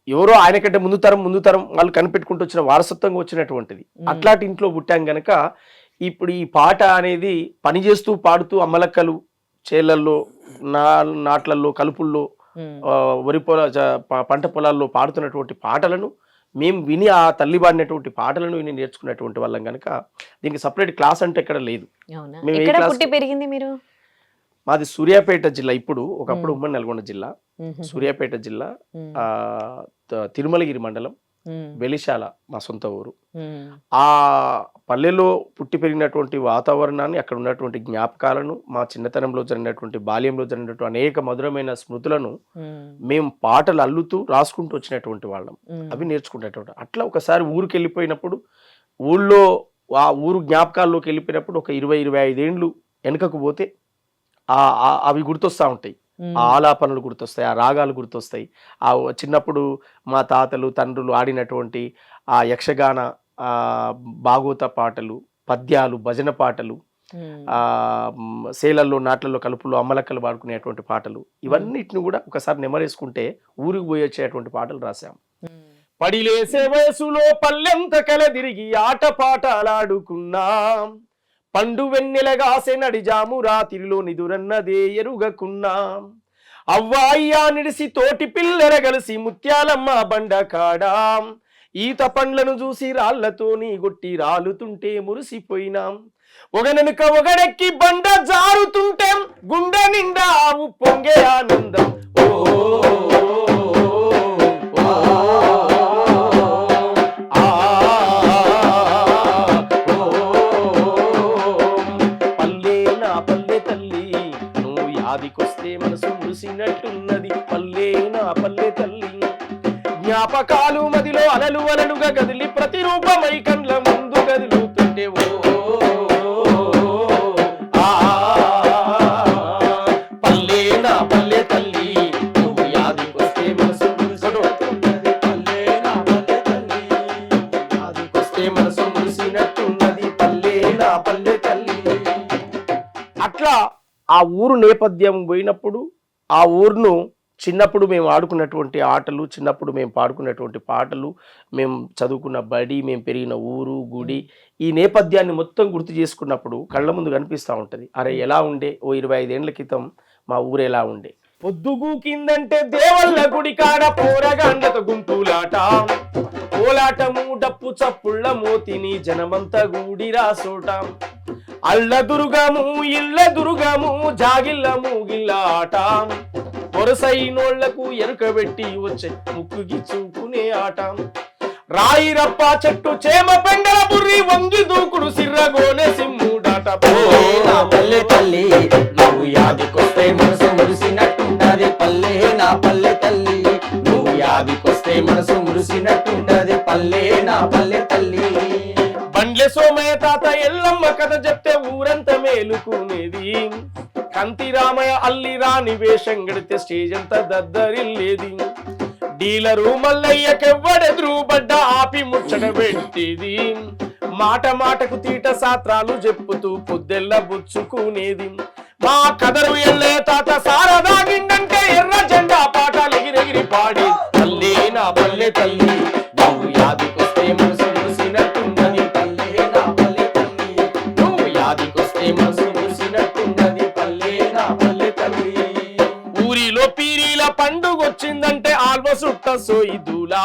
ఎవరో ఆయన కంటే ముందు తరం వాళ్ళు కనిపెట్టుకుంటూ వచ్చిన వారసత్వంగా వచ్చినటువంటిది. అట్లాంటి ఇంట్లో పుట్టాం గనక ఇప్పుడు ఈ పాట అనేది పని చేస్తూ పాడుతూ అమ్మలక్కలు చేళ్లల్లో నాట్లల్లో కలుపుల్లో వరి పంట పొలాల్లో పాడుతున్నటువంటి పాటలను మేము విని, ఆ తల్లి పాడినటువంటి పాటలను విని నేర్చుకున్నటువంటి వాళ్ళం కనుక దీనికి సపరేట్ క్లాస్ అంటే ఎక్కడ లేదు. మాది సూర్యాపేట జిల్లా, ఇప్పుడు ఒకప్పుడు ఉమ్మడి నల్గొండ జిల్లా. సూర్యాపేట జిల్లా తిరుమలగిరి మండలం వెలిశాల మా సొంత ఊరు. ఆ పల్లెలో పుట్టి పెరిగినటువంటి వాతావరణాన్ని, అక్కడ ఉన్నటువంటి జ్ఞాపకాలను, మా చిన్నతనంలో జరిగినటువంటి బాల్యంలో జరిగినటువంటి అనేక మధురమైన స్మృతులను మేము పాటలు అల్లుతూ రాసుకుంటూ వచ్చినటువంటి వాళ్ళం, అవి నేర్చుకునేటువంటి. అట్లా ఒకసారి ఊరికి వెళ్ళిపోయినప్పుడు, ఊళ్ళో ఆ ఊరు జ్ఞాపకాల్లోకి వెళ్ళిపోయినప్పుడు ఒక 20-25 ఏండ్లు వెనుకకు పోతే అవి గుర్తొస్తా ఉంటాయి. ఆ ఆలాపనలు గుర్తొస్తాయి, ఆ రాగాలు గుర్తొస్తాయి. ఆ చిన్నప్పుడు మా తాతలు తండ్రులు ఆడినటువంటి ఆ యక్షగాన భాగవత పాటలు, పద్యాలు, భజన పాటలు, ఆ సేలల్లో నాట్లలో కలుపులో అమ్మలక్కలు పాడుకునేటువంటి పాటలు, ఇవన్నిటిని కూడా ఒకసారి నెమరేసుకుంటే ఊరికి పోయి వచ్చేటువంటి పాటలు రాశాం. పడిలేసే వయసులో పల్లెంత కలదిరిగి ఆట పాటలాడుకున్నాం, పండు వెన్నెలగాసె నడిజాము రాత్రిలో నిదురన్నదే ఎరుగకున్నాం, అవ్వాయ్యా నిడిసి తోటి పిల్లల కలిసి ముత్యాలమ్మ బండ కాడా ఈత పండ్లను చూసి రాళ్లతోని గొట్టి రాలుతుంటే మురిసిపోయినాం ఒకనెనుక ఒకడెక్కి బండ జారుతుంటే గుండె నిండా ఆవు పొంగే ఆనందం పల్లె నా పల్లె తల్లి నువ్వు యాదికొస్తే మనసు మురిసినట్టున్నది పల్లె నా పల్లె తల్లి జ్ఞాపకాలు మదిలో అలలు అలలుగా గదిలి ప్రతిరూపమై కండ్ల ముందు గదిలుతుంటే పల్లె నా పల్లె తల్లి నువ్వు యాదికొస్తే మనసు మురిసినట్టున్నది పల్లె నా పల్లె తల్లి యాదికొస్తే మనసు మురిసినట్టున్నది పల్లె నా పల్లె తల్లి. అట్లా ఆ ఊరు నేపథ్యం పోయినప్పుడు ఆ ఊరును చిన్నప్పుడు మేము ఆడుకున్నటువంటి ఆటలు చిన్నప్పుడు మేము పాడుకున్నటువంటి పాటలు మేము చదువుకున్న బడి మేము పెరిగిన ఊరు గుడి ఈ నేపథ్యాన్ని మొత్తం గుర్తు చేసుకున్నప్పుడు కళ్ళ ముందు కనిపిస్తూ ఉంటుంది అరే ఎలా ఉండే ఓ 25 ఏళ్ల క్రితం మా ఊరు ఎలా ఉండే పొద్దుగు కిందంటే దేవల్ల గుడి కాడ పోరగాండత గుంపులాట పోలాటము డప్పు చప్పుళ్ళ మోతిని జనమంతా గూడి రాసోట అల్ల దుర్గము ఇళ్ళ దుర్గము జాగిళ్ళ మూగిళ్ళ ఆట వరుసైనోళ్లకు ఎరుకబెట్టి వచ్చే ముక్కుకి చూకునే ఆట రాయి రప్ప చెట్టు చేమ పెండల బుర్రి వంగి దూకుడు సిర్రగోనే సిమ్ముడాట పల్లె తల్లి నువ్వు యాదికొస్తే మనసు మురిసినట్టుంటది పల్లె నా పల్లె తల్లి నువ్వు యాదికొస్తే మనసు మురిసినట్టుంటది పల్లె నా పల్లె తల్లి. బండ్లె సోమయ్య తాత ఎల్లమ్మ కథ చెప్తే ఊరంతా మేలుకునేది కంతి రామయ్య అల్లి రాని వేషం గడితే స్టేజ్ అంతా దద్దరిల్లేది డీలరు మల్లయ్యకెవ్వడెదురు బడ్డ ఆపి ముచ్చట పెట్టేది మాట మాటకు తీట సాత్రాలు చెప్పుతూ పొద్దెల్ల బుచ్చుకునేది మా కదరు ఎల్లే తాత సారదాగిండంటే ఎర్ర జెండా పాటలు ఎగిరెగిరి పాడి పల్లె నా పల్లె తల్లి నువ్వు యాదికొస్తే మనసు మురిసినట్టున్నది పల్లె నా పల్లె తల్లి నువ్వు యాదికొస్తే మనసు మురిసినట్టున్నది పల్లె నా పల్లె తల్లి. ఊరిలో పీరీల పండుగొచ్చిందంటే ఆల్వ సుట్ట సోయిదులా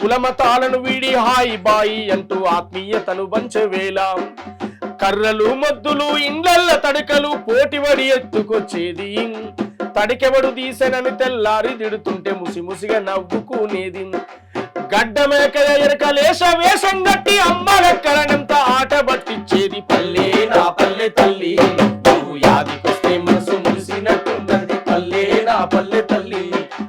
కులమతాలను వీడి హాయి బాయి అంటూ ఆత్మీయతను పంచవేళ కర్రలు మద్దులు ఇండ్లల్ల తడకలు పోటీవడి ఎత్తుకొచ్చేది తడికెవడు తీసెనని తెల్లారి తిడుతుంటే ముసిముసిగా నవ్వుకునేది గడ్డ మేక ఎరకలేశ వేషం గట్టి అమ్మలెక్కలనంత ఆట పట్టించేది పల్లె నా పల్లె తల్లి నువ్వు యాదికొస్తే మనసు మురిసినట్టున్నది పల్లె నా పల్లె తల్లి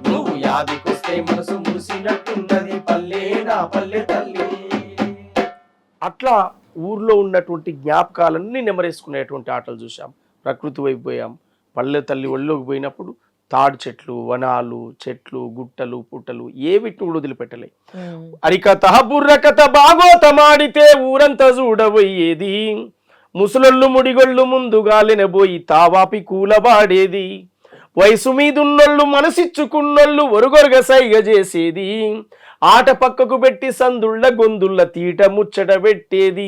నువ్వు యాదికొస్తే మనసు మురిసినట్టున్నది పల్లె నా పల్లె తల్లి. అట్లా ఊర్లో ఉన్నటువంటి జ్ఞాపకాలన్నీ నెమరేసుకునేటువంటి ఆటలు చూసాం ప్రకృతి వైపు పోయాం పల్లె తల్లి ఒళ్ళోకి పోయినప్పుడు తాడు చెట్లు వనాలు చెట్లు గుట్టలు పుట్టలు ఏ వీటిని కూడా వదిలిపెట్టలే అరికథ బుర్రకథ బాగోతమాడితే ఊరంతా చూడబోయేది ముసలొళ్ళు ముడిగొళ్ళు ముందుగా లెనబోయి తావాపి కూలబాడేది వయసు మీదున్నోళ్ళు మనసిచ్చుకున్నోళ్ళు ఒరుగొరుగ సైగ చేసేది ఆట పక్కకు పెట్టి సందుళ్ళ గొందుళ్ళ తీట ముచ్చట పెట్టేది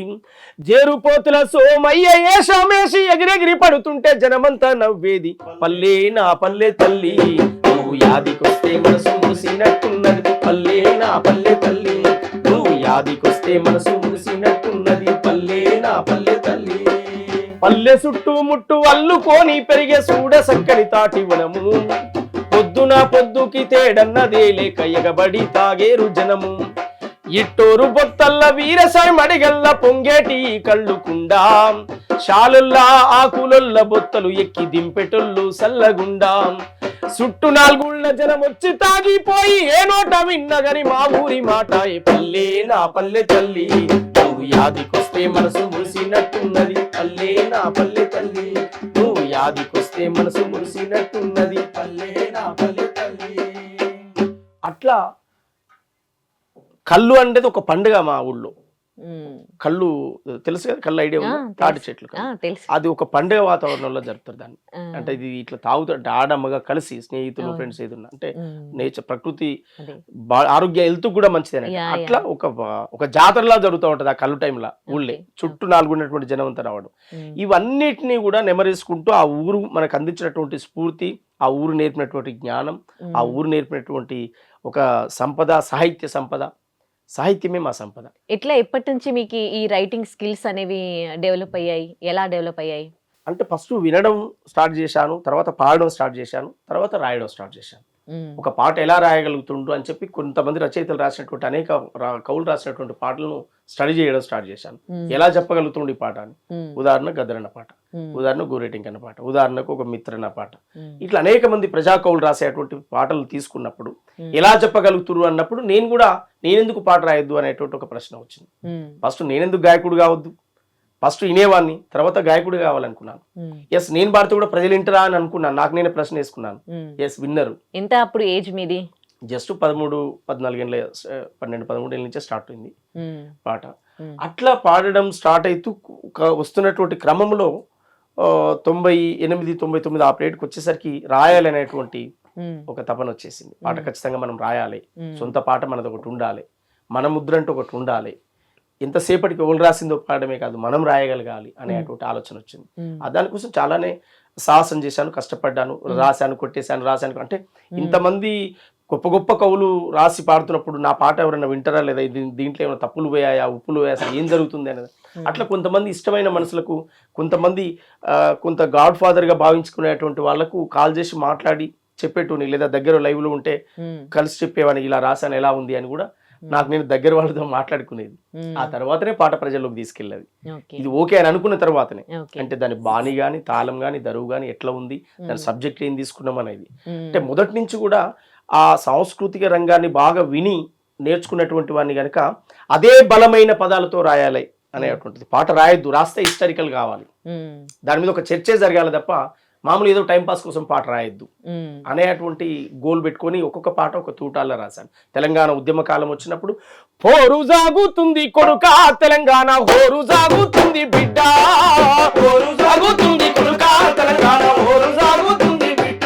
జేరుపోతుల సోమయ్య ఏషమేషి ఎగిరెగిరి పడుతుంటే జనమంతా నవ్వేది పల్లె నా పల్లె తల్లి నువ్వు యాదికొస్తే మనసు మురిసినట్టున్నది పల్లె నా పల్లె తల్లి నువ్వు యాదికొస్తే మనసు మురిసినట్టున్నది పల్లె నా పల్లె తల్లి. పల్లె చుట్టూ ముట్టు అల్లుకోని పెరిగే సూడ సక్కని తాటి వనము పొద్దున పొద్దుకి తేడన్నదే లేక ఎగబడి తాగేరు జనము ఇట్టోరు బొత్తల్ల వీరసాయి మడిగల్ల పొంగేటి కళ్ళుకుండా షాలుల్లా ఆకులొల్ల బొత్తలు ఎక్కి దింపెటొల్లు సల్లగుండా చుట్టూ 4 ఊళ్ళ జనం వచ్చి తాగిపోయి ఏ నోట విన్నగని మా ఊరి మాట పల్లె నా పల్లె తల్లి నువ్వు యాదికొస్తే మనసు మురిసినట్టున్నది పల్లె నా పల్లె తల్లి నువ్వు యాదికొస్తే మనసు మురిసినట్టున్నది పల్లె నా పల్లె తల్లి. అట్లా కళ్ళు అనేది ఒక పండుగ మా ఊళ్ళో కళ్ళు తెలుసు కదా, కళ్ళు ఐడియా ఉంది, తాటి చెట్లు కళ్ళు. తెలుసు. అది ఒక పండుగ వాతావరణంలో జరుపుతారు దాన్ని. ఆ, అంటే ఇది ఇట్లా తాగుతుంటే ఆడమ్మగా కలిసి స్నేహితులు అవును. ఫ్రెండ్స్ ఏదన్నా అంటే ఉమ్, నేచర్ ప్రకృతి అదే. ఆరోగ్య హెల్త్ కూడా మంచిదే. యా, అట్లా ఒక జాతరలా జరుగుతూ ఉంటది ఆ కళ్ళు టైంలో ఊళ్ళే. ఓకే, చుట్టూ 4 ఉన్నటువంటి జనం అంతా రావడం, ఉమ్, ఇవన్నిటినీ కూడా నెమరేసుకుంటూ ఆ ఊరు మనకు అందించినటువంటి స్ఫూర్తి, ఆ ఊరు నేర్పినటువంటి జ్ఞానం, ఆ ఉమ్. ఊరు నేర్పినటువంటి ఒక సంపద, సాహిత్య సంపద, సాహిత్యమే మా సంపద. ఎట్లా ఎప్పటి నుంచి మీకు ఈ రైటింగ్ స్కిల్స్ అనేవి డెవలప్ అయ్యాయి? ఎలా డెవలప్ అయ్యాయి? అంటే ఫస్ట్ వినడం స్టార్ట్ చేశాను, తర్వాత పాడడం స్టార్ట్ చేశాను, తర్వాత రాయడం స్టార్ట్ చేశాను. ఉమ్, ఒక పాట ఎలా రాయగలుగుతుండు అని చెప్పి కొంతమంది రచయితలు రాసినటువంటి అనేక కవులు రాసినటువంటి పాటలను స్టడీ చేయడం స్టార్ట్ చేశాను. ఉమ్, ఎలా చెప్పగలుగుతుండు ఈ పాట అని. ఉమ్, ఉదాహరణ గద్దరన్న పాట, ఉమ్, ఉదాహరణ గోరేటింకన్న పాట, ఉదాహరణకు ఒక మిత్రన్న పాట, ఉమ్, ఇట్లా అనేక మంది ప్రజా కవులు రాసేటువంటి పాటలు తీసుకున్నప్పుడు ఉమ్, ఎలా చెప్పగలుగుతురు అన్నప్పుడు నేనెందుకు పాట రాయొద్దు అనేటువంటి ఒక ప్రశ్న వచ్చింది. ఉమ్, ఫస్ట్ నేనెందుకు గాయకుడు కావద్దు, ఫస్ట్ వినేవాడిని, తర్వాత గాయకుడు కావాలనుకున్నాను. ఉమ్, ఎస్, నేను పాడితే కూడా ప్రజలు వింటారా అని అనుకున్నాను. నాకు నేనే ప్రశ్న వేసుకున్నాను. ఉమ్. ఎస్, విన్నరు. ఎంత అప్పుడు ఏజ్ మీది? జస్ట్ 13, 14 ఏళ్ళ 12, 13 ఏళ్ళ నుంచే స్టార్ట్ అయింది ఉమ్, పాట. ఉమ్, అట్లా పాడడం స్టార్ట్ అవుతూ వస్తున్నటువంటి క్రమంలో 98, 99 ఆ ప్లేట్కి వచ్చేసరికి రాయాలనేటువంటి ఉమ్, ఒక తపన వచ్చేసింది. పాట ఖచ్చితంగా మనం రాయాలి, ఉమ్, సొంత పాట మనది ఒకటి ఉండాలి, మన ముద్ర అంటూ ఒకటి ఉండాలి, ఎంతసేపటికి ఎవరు రాసిందో పాడమే కాదు మనం రాయగలగాలి అనేటువంటి ఆలోచన వచ్చింది. ఉమ్, దానికోసం చాలానే సాహసం చేశాను, కష్టపడ్డాను, రాశాను, కొట్టేశాను, రాశాను. అంటే ఇంతమంది గొప్ప గొప్ప కవులు రాసి పాడుతున్నప్పుడు నా పాట ఎవరైనా వింటారా లేదా, దీంట్లో ఏమైనా తప్పులు పోయాయా, ఉప్పులు పోయా, అసలు ఏం జరుగుతుంది అనేది. అట్లా కొంతమంది ఇష్టమైన మనసులకు, కొంతమంది కొంత గాడ్ ఫాదర్గా భావించుకునేటువంటి వాళ్ళకు కాల్ చేసి మాట్లాడి చెప్పేటోని, లేదా దగ్గర లైవ్లో ఉంటే ఉమ్, కలిసి చెప్పేవాడిని, ఇలా రాశాను ఎలా ఉంది అని కూడా నాకు నేను దగ్గర వాళ్ళతో మాట్లాడుకునేది. ఉమ్, ఆ తర్వాతనే పాట ప్రజల్లోకి తీసుకెళ్ళేది. ఓకే, ఇది ఓకే అని అనుకున్న తర్వాతనే, ఓకే, అంటే దాని బాణి కానీ, తాళం కానీ, దరువు కానీ ఎట్లా ఉంది, దాని సబ్జెక్ట్ ఏం తీసుకున్నాం అనేది. ఉమ్, అంటే మొదటి నుంచి కూడా ఆ సాంస్కృతిక రంగాన్ని బాగా విని నేర్చుకున్నటువంటి వాడిని కనుక అదే బలమైన పదాలతో రాయాలి అనేటువంటిది. పాట రాయొద్దు, రాస్తే హిస్టారికల్ కావాలి, ఉమ్, దాని మీద ఒక చర్చే జరగాలి తప్ప మామూలు ఏదో టైంపాస్ కోసం పాట రాయొద్దు ఉమ్, అనేటువంటి గోల్ పెట్టుకొని ఒక్కొక్క పాట ఒక తూటాల్లో రాశాను. తెలంగాణ ఉద్యమ కాలం వచ్చినప్పుడు హోరు సాగుతుంది కొడుకా తెలంగాణ, హోరు సాగుతుంది బిడ్డ, హోరు సాగుతుంది కొడుకా తెలంగాణ, హోరు సాగుతుంది బిడ్డ,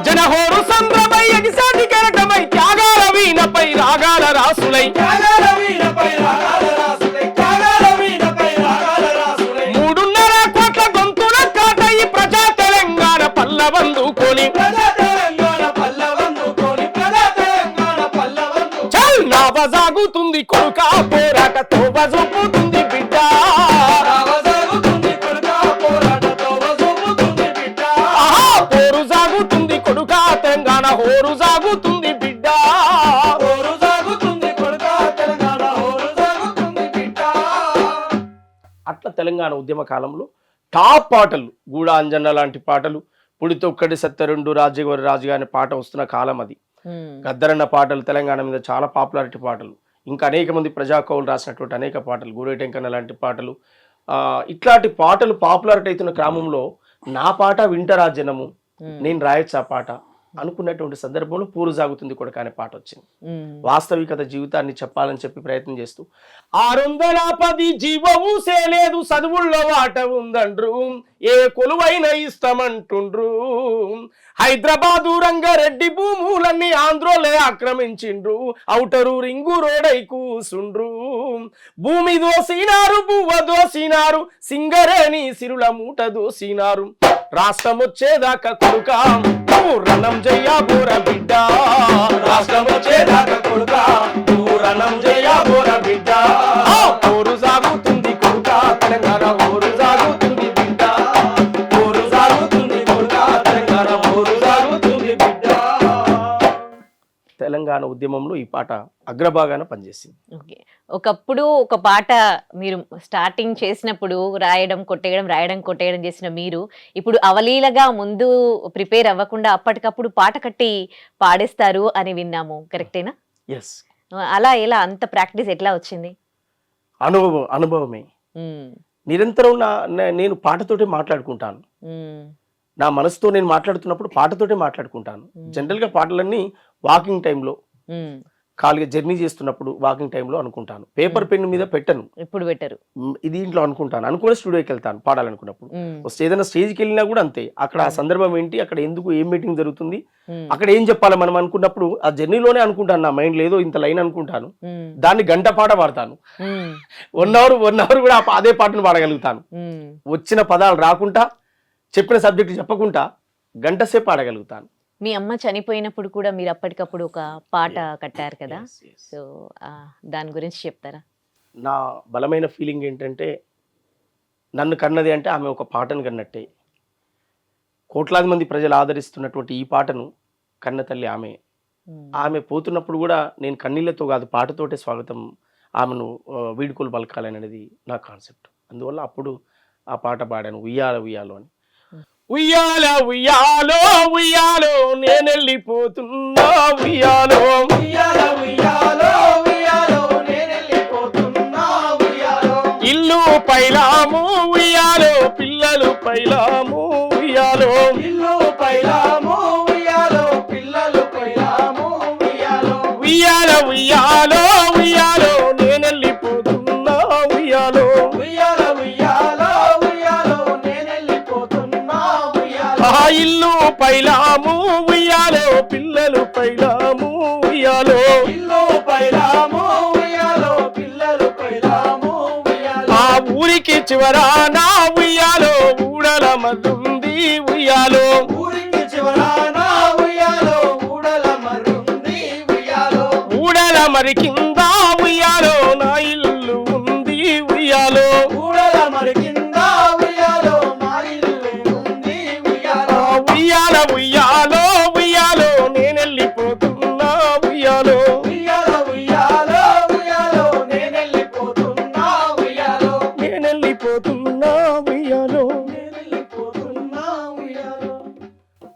జన హోరు సంద్రమై ఎగిసాటి కెరటమై త్యాగాల వీణపై రాగాల రాసులై, త్యాగాల వీణపై రాగాల రాసులై, త్యాగాల వీణపై రాగాల రాసులై, 3.5 కోట్ల గొంతుల కాటై ప్రజా తెలంగాణ పల్లవందుకొని, ప్రజా తెలంగాణ పల్లవందుకొని, ప్రజా తెలంగాణ పల్లవందుకొని, చల్ నావ సాగుతుంది కొడుకా పోరాట తోవ చూపుతుంది బిడ్డ, నావ సాగుతుంది కొడుకా పోరాట తోవ చూపుతుంది బిడ్డ, ఆహా పోరు సాగుతుంది కొడుకా తెలంగాణ, హోరు సాగుతుంది బిడ్డ, హోరు సాగుతుంది కొడుకా తెలంగాణ, హోరు సాగుతుంది బిడ్డ. అట్లా తెలంగాణ ఉద్యమ కాలంలో టాప్ పాటలు, గూడా అంజన్న లాంటి పాటలు, పుడితొక్కడి సత్యరెండు రాజగోరి రాజుగా అనే పాట వస్తున్న కాలం అది. ఉమ్, గద్దరన్న పాటలు తెలంగాణ మీద చాలా పాపులారిటీ పాటలు, ఇంకా అనేక మంది ప్రజా కవులు రాసినటువంటి అనేక పాటలు, గూడేటెంకన్న లాంటి పాటలు, ఇట్లాంటి పాటలు పాపులారిటీ అవుతున్న క్రమంలో నా పాట వింటరా జనము, నేను రాయొచ్చు ఆ పాట అనుకున్నటువంటి సందర్భంలో పూరు సాగుతుంది కొడుక అనే పాట వచ్చింది. ఉమ్, వాస్తవికత జీవితాన్ని చెప్పాలని చెప్పి ప్రయత్నం చేస్తూ 610 జీవము సేలేదు చదువుల్లో వాట ఉందండ్రు, ఏ కొలువైన ఇష్టమంటుండ్రు, హైదరాబాదు రంగారెడ్డి భూములన్నీ ఆంధ్రోలే ఆక్రమించిండ్రు, ఔటరు రింగు రోడై కూసుండ్రు, భూమి దోసినారు, బువ్వ దోసినారు, సింగరేణి సిరుల మూట దోసినారు, రాష్ట్రం వచ్చేదాకా కొడుక నువ్వు రణం చెయ్యా బోర బిడ్డ, రాష్ట్రం వచ్చేదాకా కొడుక నువ్వు రణం చెయ్యా బోర బిడ్డ, హోరు సాగుతుంది కొడుక తెలంగాణ, హోరు సాగుతుంది బిడ్డ, హోరు సాగుతుంది కొడుక తెలంగాణ, హోరు సాగుతుంది బిడ్డ. తెలంగాణ ఉద్యమంలో ఈ పాట అగ్రభాగాన పనిచేసింది. ఓకే. ఒకప్పుడు ఒక పాట మీరు స్టార్టింగ్ చేసినప్పుడు రాయడం కొట్టేయడం చేసిన మీరు ఇప్పుడు అవలీలగా ముందు ప్రిపేర్ అవ్వకుండా అప్పటికప్పుడు పాట కట్టి పాడేస్తారు అని విన్నాము, కరెక్టేనా? ఎస్, అలా ఎలా అంత ప్రాక్టీస్ ఎట్లా వచ్చింది? అనుభవమే. ఉమ్, నిరంతరం నేను పాటతోటే మాట్లాడుకుంటాను. ఉమ్, నా మనసుతో నేను మాట్లాడుతున్నప్పుడు పాటతోటే మాట్లాడుకుంటాను. జనరల్గా పాటలన్నీ వాకింగ్ టైంలో, ఉమ్, ఖాళీగా జర్నీ చేస్తున్నప్పుడు వాకింగ్ టైంలో అనుకుంటాను. పేపర్ పెన్ మీద పెట్టను, ఇప్పుడు బెటర్. ఇది ఇంట్లో అనుకుంటాను. అనుకునే స్టూడియోకి వెళ్తాను పాడాలనుకున్నప్పుడు. ఏదైనా స్టేజ్కి వెళ్ళినా కూడా అంతే. అక్కడ ఆ సందర్భం ఏంటి, అక్కడ ఎందుకు, ఏం మీటింగ్ జరుగుతుంది, అక్కడ ఏం చెప్పాలి మనం అనుకున్నప్పుడు ఆ జర్నీలోనే అనుకుంటాను. నా మైండ్ లేదో ఇంత లైన్ అనుకుంటాను, దాన్ని గంట పాట పాడతాను. 1 అవర్ కూడా అదే పాటను పాడగలుగుతాను. వచ్చిన పదాలు రాకుండా, చెప్పిన సబ్జెక్ట్ చెప్పకుండా గంట సేపు పాడగలుగుతాను. మీ అమ్మ చనిపోయినప్పుడు కూడా మీరు అప్పటికప్పుడు ఒక పాట కట్టారు కదా, సో దాని గురించి చెప్తారా? నా బలమైన ఫీలింగ్ ఏంటంటే, నన్ను కన్నది అంటే ఆమె ఒక పాటను కన్నట్టే. కోట్లాది మంది ప్రజలు ఆదరిస్తున్నటువంటి ఈ పాటను కన్న తల్లి ఆమె. ఆమె పోతున్నప్పుడు కూడా నేను కన్నీళ్లతో కాదు, పాటతోటే స్వాగతం, ఆమెను వీడుకోలు పలకాలనేది నా కాన్సెప్ట్. అందువల్ల అప్పుడు ఆ పాట పాడాను, ఉయ్యాల ఉయ్యాలో అని. ఉయ్యాల ఉయ్యాలో ఉయ్యాలో నేనెళ్ళిపోతున్నా, ఉయ్యాలో ఉయ్యాలో ఉయ్యాలో ఉయ్యాలో నేనెళ్ళిపోతున్నా ఉయ్యాలో. ఇల్లు పైలాము ఉయ్యాలో, పిల్లలు పైలాము ఉయ్యాలో. ఇల్లు పైలాము ఉయ్యాలో, పిల్లలు పైలాము ఉయ్యాలో. ఉయ్యాల ఉయ్యాలో ఉయ్యాలో నేనెళ్ళిపోతున్నా, ఉయ్యాలో. ఉయ్యాలో ఉయ్యాలో ఉయ్యాలో నేనెళ్ళిపోతున్నా ఉయ్యాలో. ఆ ఇల్లు పైలాము ఉయ్యాలో, పిల్లలు పైలాము ఉయ్యాలో. ఇల్లు పైలాము ఉయ్యాలో, పిల్లలు పైలాము ఉయ్యాలో. ఆ ఊరికి చివరానా ఉయ్యాలో, ఊడల మల్లుంది ఉయ్యాలో. ఊరికి చివరానా ఉయ్యాలో, ఊడల మరుంది ఉయ్యాలో. ఊడల మరి కింద ఉయ్యాలో, నా ఇల్లు ఉంది ఉయ్యాలో. ఊడల మరి కింద ఉయ్యాలో, మా ఇల్లు ఉంది ఉయ్యాలో. ఉయ్యాల ఉయ్యాలో ఉయ్యాలో నేనెళ్ళిపోతున్నా ఉయ్యాలో. ఉయ్యాలో ఉయ్యాలో ఉయ్యాలో నేనెళ్ళిపోతున్నా ఉయ్యాలో. నేనెళ్ళిపోతున్నా ఉయ్యాలో. నేనెళ్ళిపోతున్నా ఉయ్యాలో.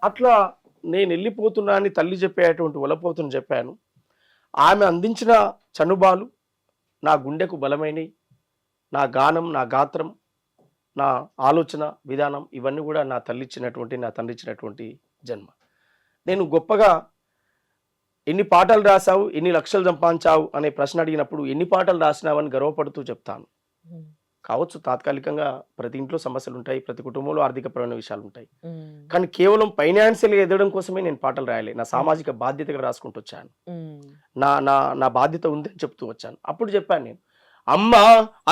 అట్లా నేను వెళ్ళిపోతున్నా అని తల్లి చెప్పేటువంటి వలపోతుని చెప్పాను. ఆమె అందించిన చనుబాలు నా గుండెకు బలమైనవి. నా గానం, నా గాత్రం, నా ఆలోచన విధానం ఇవన్నీ కూడా నా తల్లి ఇచ్చినటువంటి, నా తండ్రి ఇచ్చినటువంటి జన్మ. నేను గొప్పగా ఎన్ని పాటలు రాసావు, ఎన్ని లక్షలు సంపాదించావు అనే ప్రశ్న అడిగినప్పుడు ఎన్ని పాటలు రాసినావని గర్వపడుతూ చెప్తాను. కావచ్చు, తాత్కాలికంగా ప్రతి ఇంట్లో సమస్యలు ఉంటాయి, ప్రతి కుటుంబంలో ఆర్థికపరమైన విషయాలు ఉంటాయి. కానీ కేవలం ఫైనాన్షియల్గా ఎదగడం కోసమే నేను పాటలు రాయలే. నా సామాజిక బాధ్యతగా రాసుకుంటూ వచ్చాను. నా నా నా బాధ్యత ఉందని చెప్తూ వచ్చాను. అప్పుడు చెప్పాను నేను, అమ్మా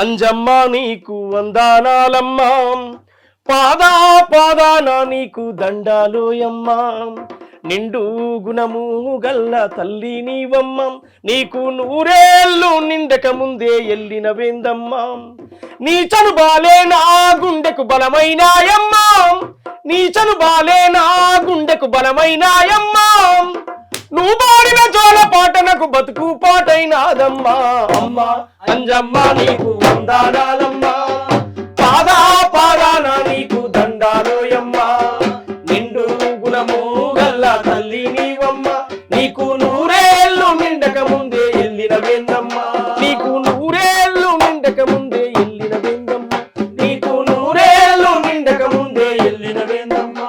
అంజమ్మ నీకు వందనాలమ్మా, పాదా పాదాన నీకు దండాలోయమ్మా, నిండు గుణము గల్ల తల్లి నీవమ్మ, నీకు 100 నిండక ముందే ఎల్లిన వేందమ్మా, నీ చనుబాలే నా గుండెకు బలమైనాయమ్మా, నీ చనుబాలే నా గుండెకు బలమైనాయమ్మా, నువ్వు పాడిన జోల పాట నాకు బతుకు పాటైనాదమ్మా, అమ్మా అంజమ్మ నీకు వందనాలమ్మా, పాదా పాదాన నీకు దండాలోయమ్మా, నిండు గుణము గల్ల తల్లి నీవమ్మ, నీకు 100 నిండక ముందే ఎల్లిన వేందమ్మా, నీకు 100 నిండక ముందే ఎల్లిన వేందమ్మా, నీకు 100 నిండక ముందే ఎల్లిన వేందమ్మా.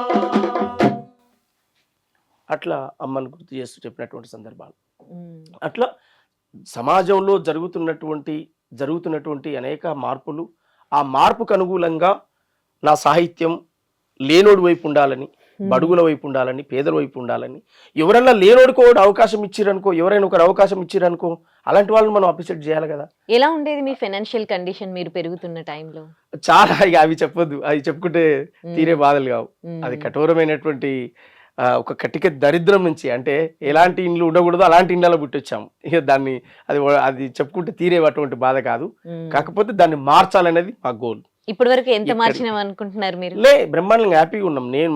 అట్లా అమ్మను గుర్తు చేస్తూ చెప్పినటువంటి సందర్భాలు. అట్లా సమాజంలో జరుగుతున్నటువంటి అనేక మార్పులు, ఆ మార్పుకు అనుకూలంగా నా సాహిత్యం లేనోడి వైపు ఉండాలని, బడుగుల వైపు ఉండాలని, పేదల వైపు ఉండాలని, ఎవరన్నా లేనోడికో అవకాశం ఇచ్చిరనుకో, ఎవరైనా ఒకరు అవకాశం ఇచ్చిరనుకో, అలాంటి వాళ్ళని మనం అప్రిషియేట్ చేయాలి కదా. ఎలా ఉండేది మీ ఫైనాన్షియల్ కండిషన్ మీరు పెరుగుతున్న టైంలో? చాలా, ఇక అవి చెప్పొద్దు, అవి చెప్పుకుంటే తీరే బాధలు కావు. అది కఠోరమైనటువంటి ఒక కటిక దరిద్రం నుంచి, అంటే ఎలాంటి ఇండ్లు ఉండకూడదు అలాంటి ఇండ్లలో పుట్టొచ్చాము. ఇక దాన్ని అది చెప్పుకుంటే తీరే అటువంటి బాధ కాదు. కాకపోతే దాన్ని మార్చాలనేది మా గోల్. ఇప్పటి వరకు ఎంత మార్చినాం అనుకుంటున్నారు మీరు? బ్రహ్మాండంగా హ్యాపీగా ఉన్నాం. నేను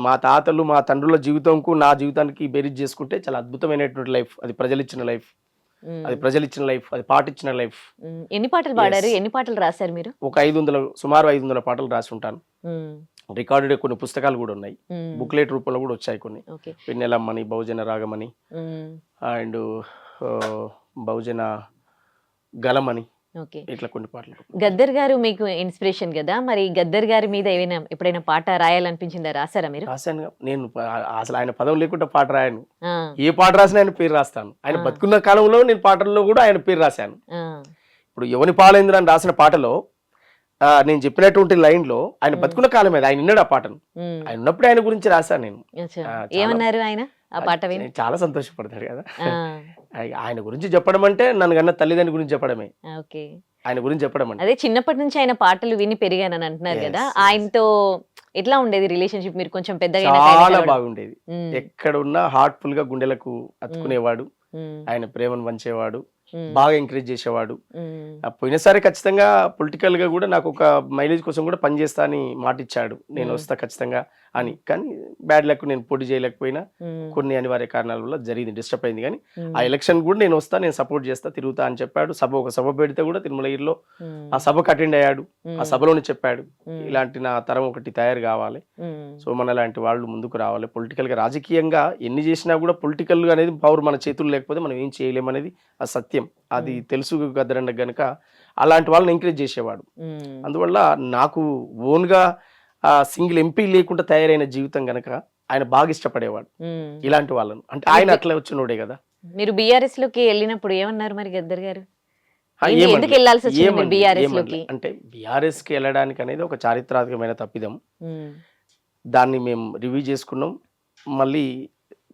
మా తాతలు, మా తండ్రుల జీవితంకు నా జీవితానికి బేరీజ్ చేసుకుంటే చాలా అద్భుతమైనటువంటి లైఫ్. అది ప్రజలు ఇచ్చిన లైఫ్, అది పాటిచ్చిన లైఫ్. ఎన్ని పాటలు పాడారు, ఎన్ని పాటలు రాశారు మీరు? ఒక సుమారు 500 పాటలు రాసి ఉంటాను. రికార్డెడ్ కొన్ని పుస్తకాలు కూడా ఉన్నాయి, బుక్లెట్ రూపంలో కూడా వచ్చాయి కొన్ని. వెన్నెలమ్మని, బహుజన రాగమని, అండ్ బహుజన గలమని, ఓకే. ఇట్లా కొన్ని పాటలు. గద్దర్ గారు మీకు ఇన్స్పిరేషన్ కదా, మరి గద్దర్ గారి మీద ఎప్పుడైనా పాట రాయాలనిపించిందా? రాసారా మీరు? రాశాను. నేను అసలు ఆయన పదం లేకుండా పాట రాయను. ఆ, ఏ పాట రాసినా ఆయన పేరు రాస్తాను. ఆయన బతుకున్న కాలంలో నేను పాటల్లో కూడా ఆయన పేరు రాశాను. ఆ, ఇప్పుడు ఎవని పాలేంద్ర అని రాసిన పాటలో నేను చెప్పినటువంటి లైన్ లో ఆయన బతుకున్న కాలం మీద ఆయన విన్నాడు ఆ పాటను. ఉమ్, ఆయన ఉన్నప్పుడు ఆయన గురించి రాశాను నేను. అచ్చా. చాలా- ఏమన్నారు ఆయన ఆ పాట విని? నేను చాలా సంతోషపడతాడు కదా. ఆ, ఆయన గురించి చెప్పడం అంటే నన్ను కన్నా తల్లిదండ్రుల గురించి చెప్పడమే. ఓకే. ఆయన గురించి చెప్పడం అంటే అదే చిన్నప్పటి నుంచి ఆయన పాటలు విని పెరిగానని అంటున్నారు Yes, కదా, yes. ఆయనతో ఎట్లా ఉండేది రిలేషన్షిప్? మీరు కొంచెం పెద్దగా చాలా బాగుండేది. ఎక్కడ ఉన్నా హార్ట్ఫుల్ గా గుండెలకు అతుకునేవాడు. ఆయన ప్రేమను పంచేవాడు, బాగా ఎంకరేజ్ చేసేవాడు. పోయినసారి ఖచ్చితంగా పొలిటికల్ గా కూడా నాకు ఒక మైలేజ్ కోసం కూడా పనిచేస్తా అని మాట ఇచ్చాడు, నేను వస్తా ఖచ్చితంగా అని. కానీ బ్యాడ్ లక్, నేను పోటీ చేయలేకపోయినా కొన్ని అనివార్య కారణాల వల్ల జరిగింది, డిస్టర్బ్ అయింది. కానీ ఆ ఎలక్షన్ కూడా నేను వస్తా, నేను సపోర్ట్ చేస్తా, తిరుగుతా అని చెప్పాడు. ఒక సభ పెడితే కూడా తిరుమలగిరిలో ఆ సభకు అటెండ్ అయ్యాడు. ఆ సభలోనే చెప్పాడు, ఇలాంటి నా తరం ఒకటి తయారు కావాలి, సో మన లాంటి వాళ్ళు ముందుకు రావాలి. పొలిటికల్ గా రాజకీయంగా ఎన్ని చేసినా కూడా పొలిటికల్ అనేది పవర్ మన చేతుల్లో లేకపోతే మనం ఏం చేయలేమనేది ఆ సత్యం. అది తెలుసు గద్దరన్న గనుక అలాంటి వాళ్ళని ఎంకరేజ్ చేసేవాడు. అందువల్ల నాకు ఓన్ గా సింగిల్ ఎంపీ లేకుండా తయారైన జీవితం గనక ఆయన బాగా ఇష్టపడేవాడు ఇలాంటి వాళ్ళను. అంటే ఆయన అట్లా వచ్చినోడే కదా. మీరు బీఆర్ఎస్ లోకి వెళ్ళినప్పుడు ఏమన్నారు మరి గద్దర్ గారు? ఏమండి, ఎందుకు వెళ్ళాల్సి వచ్చింది ఏమండి, బీఆర్ఎస్ ఏమండి. లోకి? అంటే బీఆర్ఎస్ కి వెళ్ళడానికి అనేది ఒక చారిత్రాత్మకమైన తప్పిదం. దాన్ని మేము రివ్యూ చేసుకున్నాం, మళ్ళీ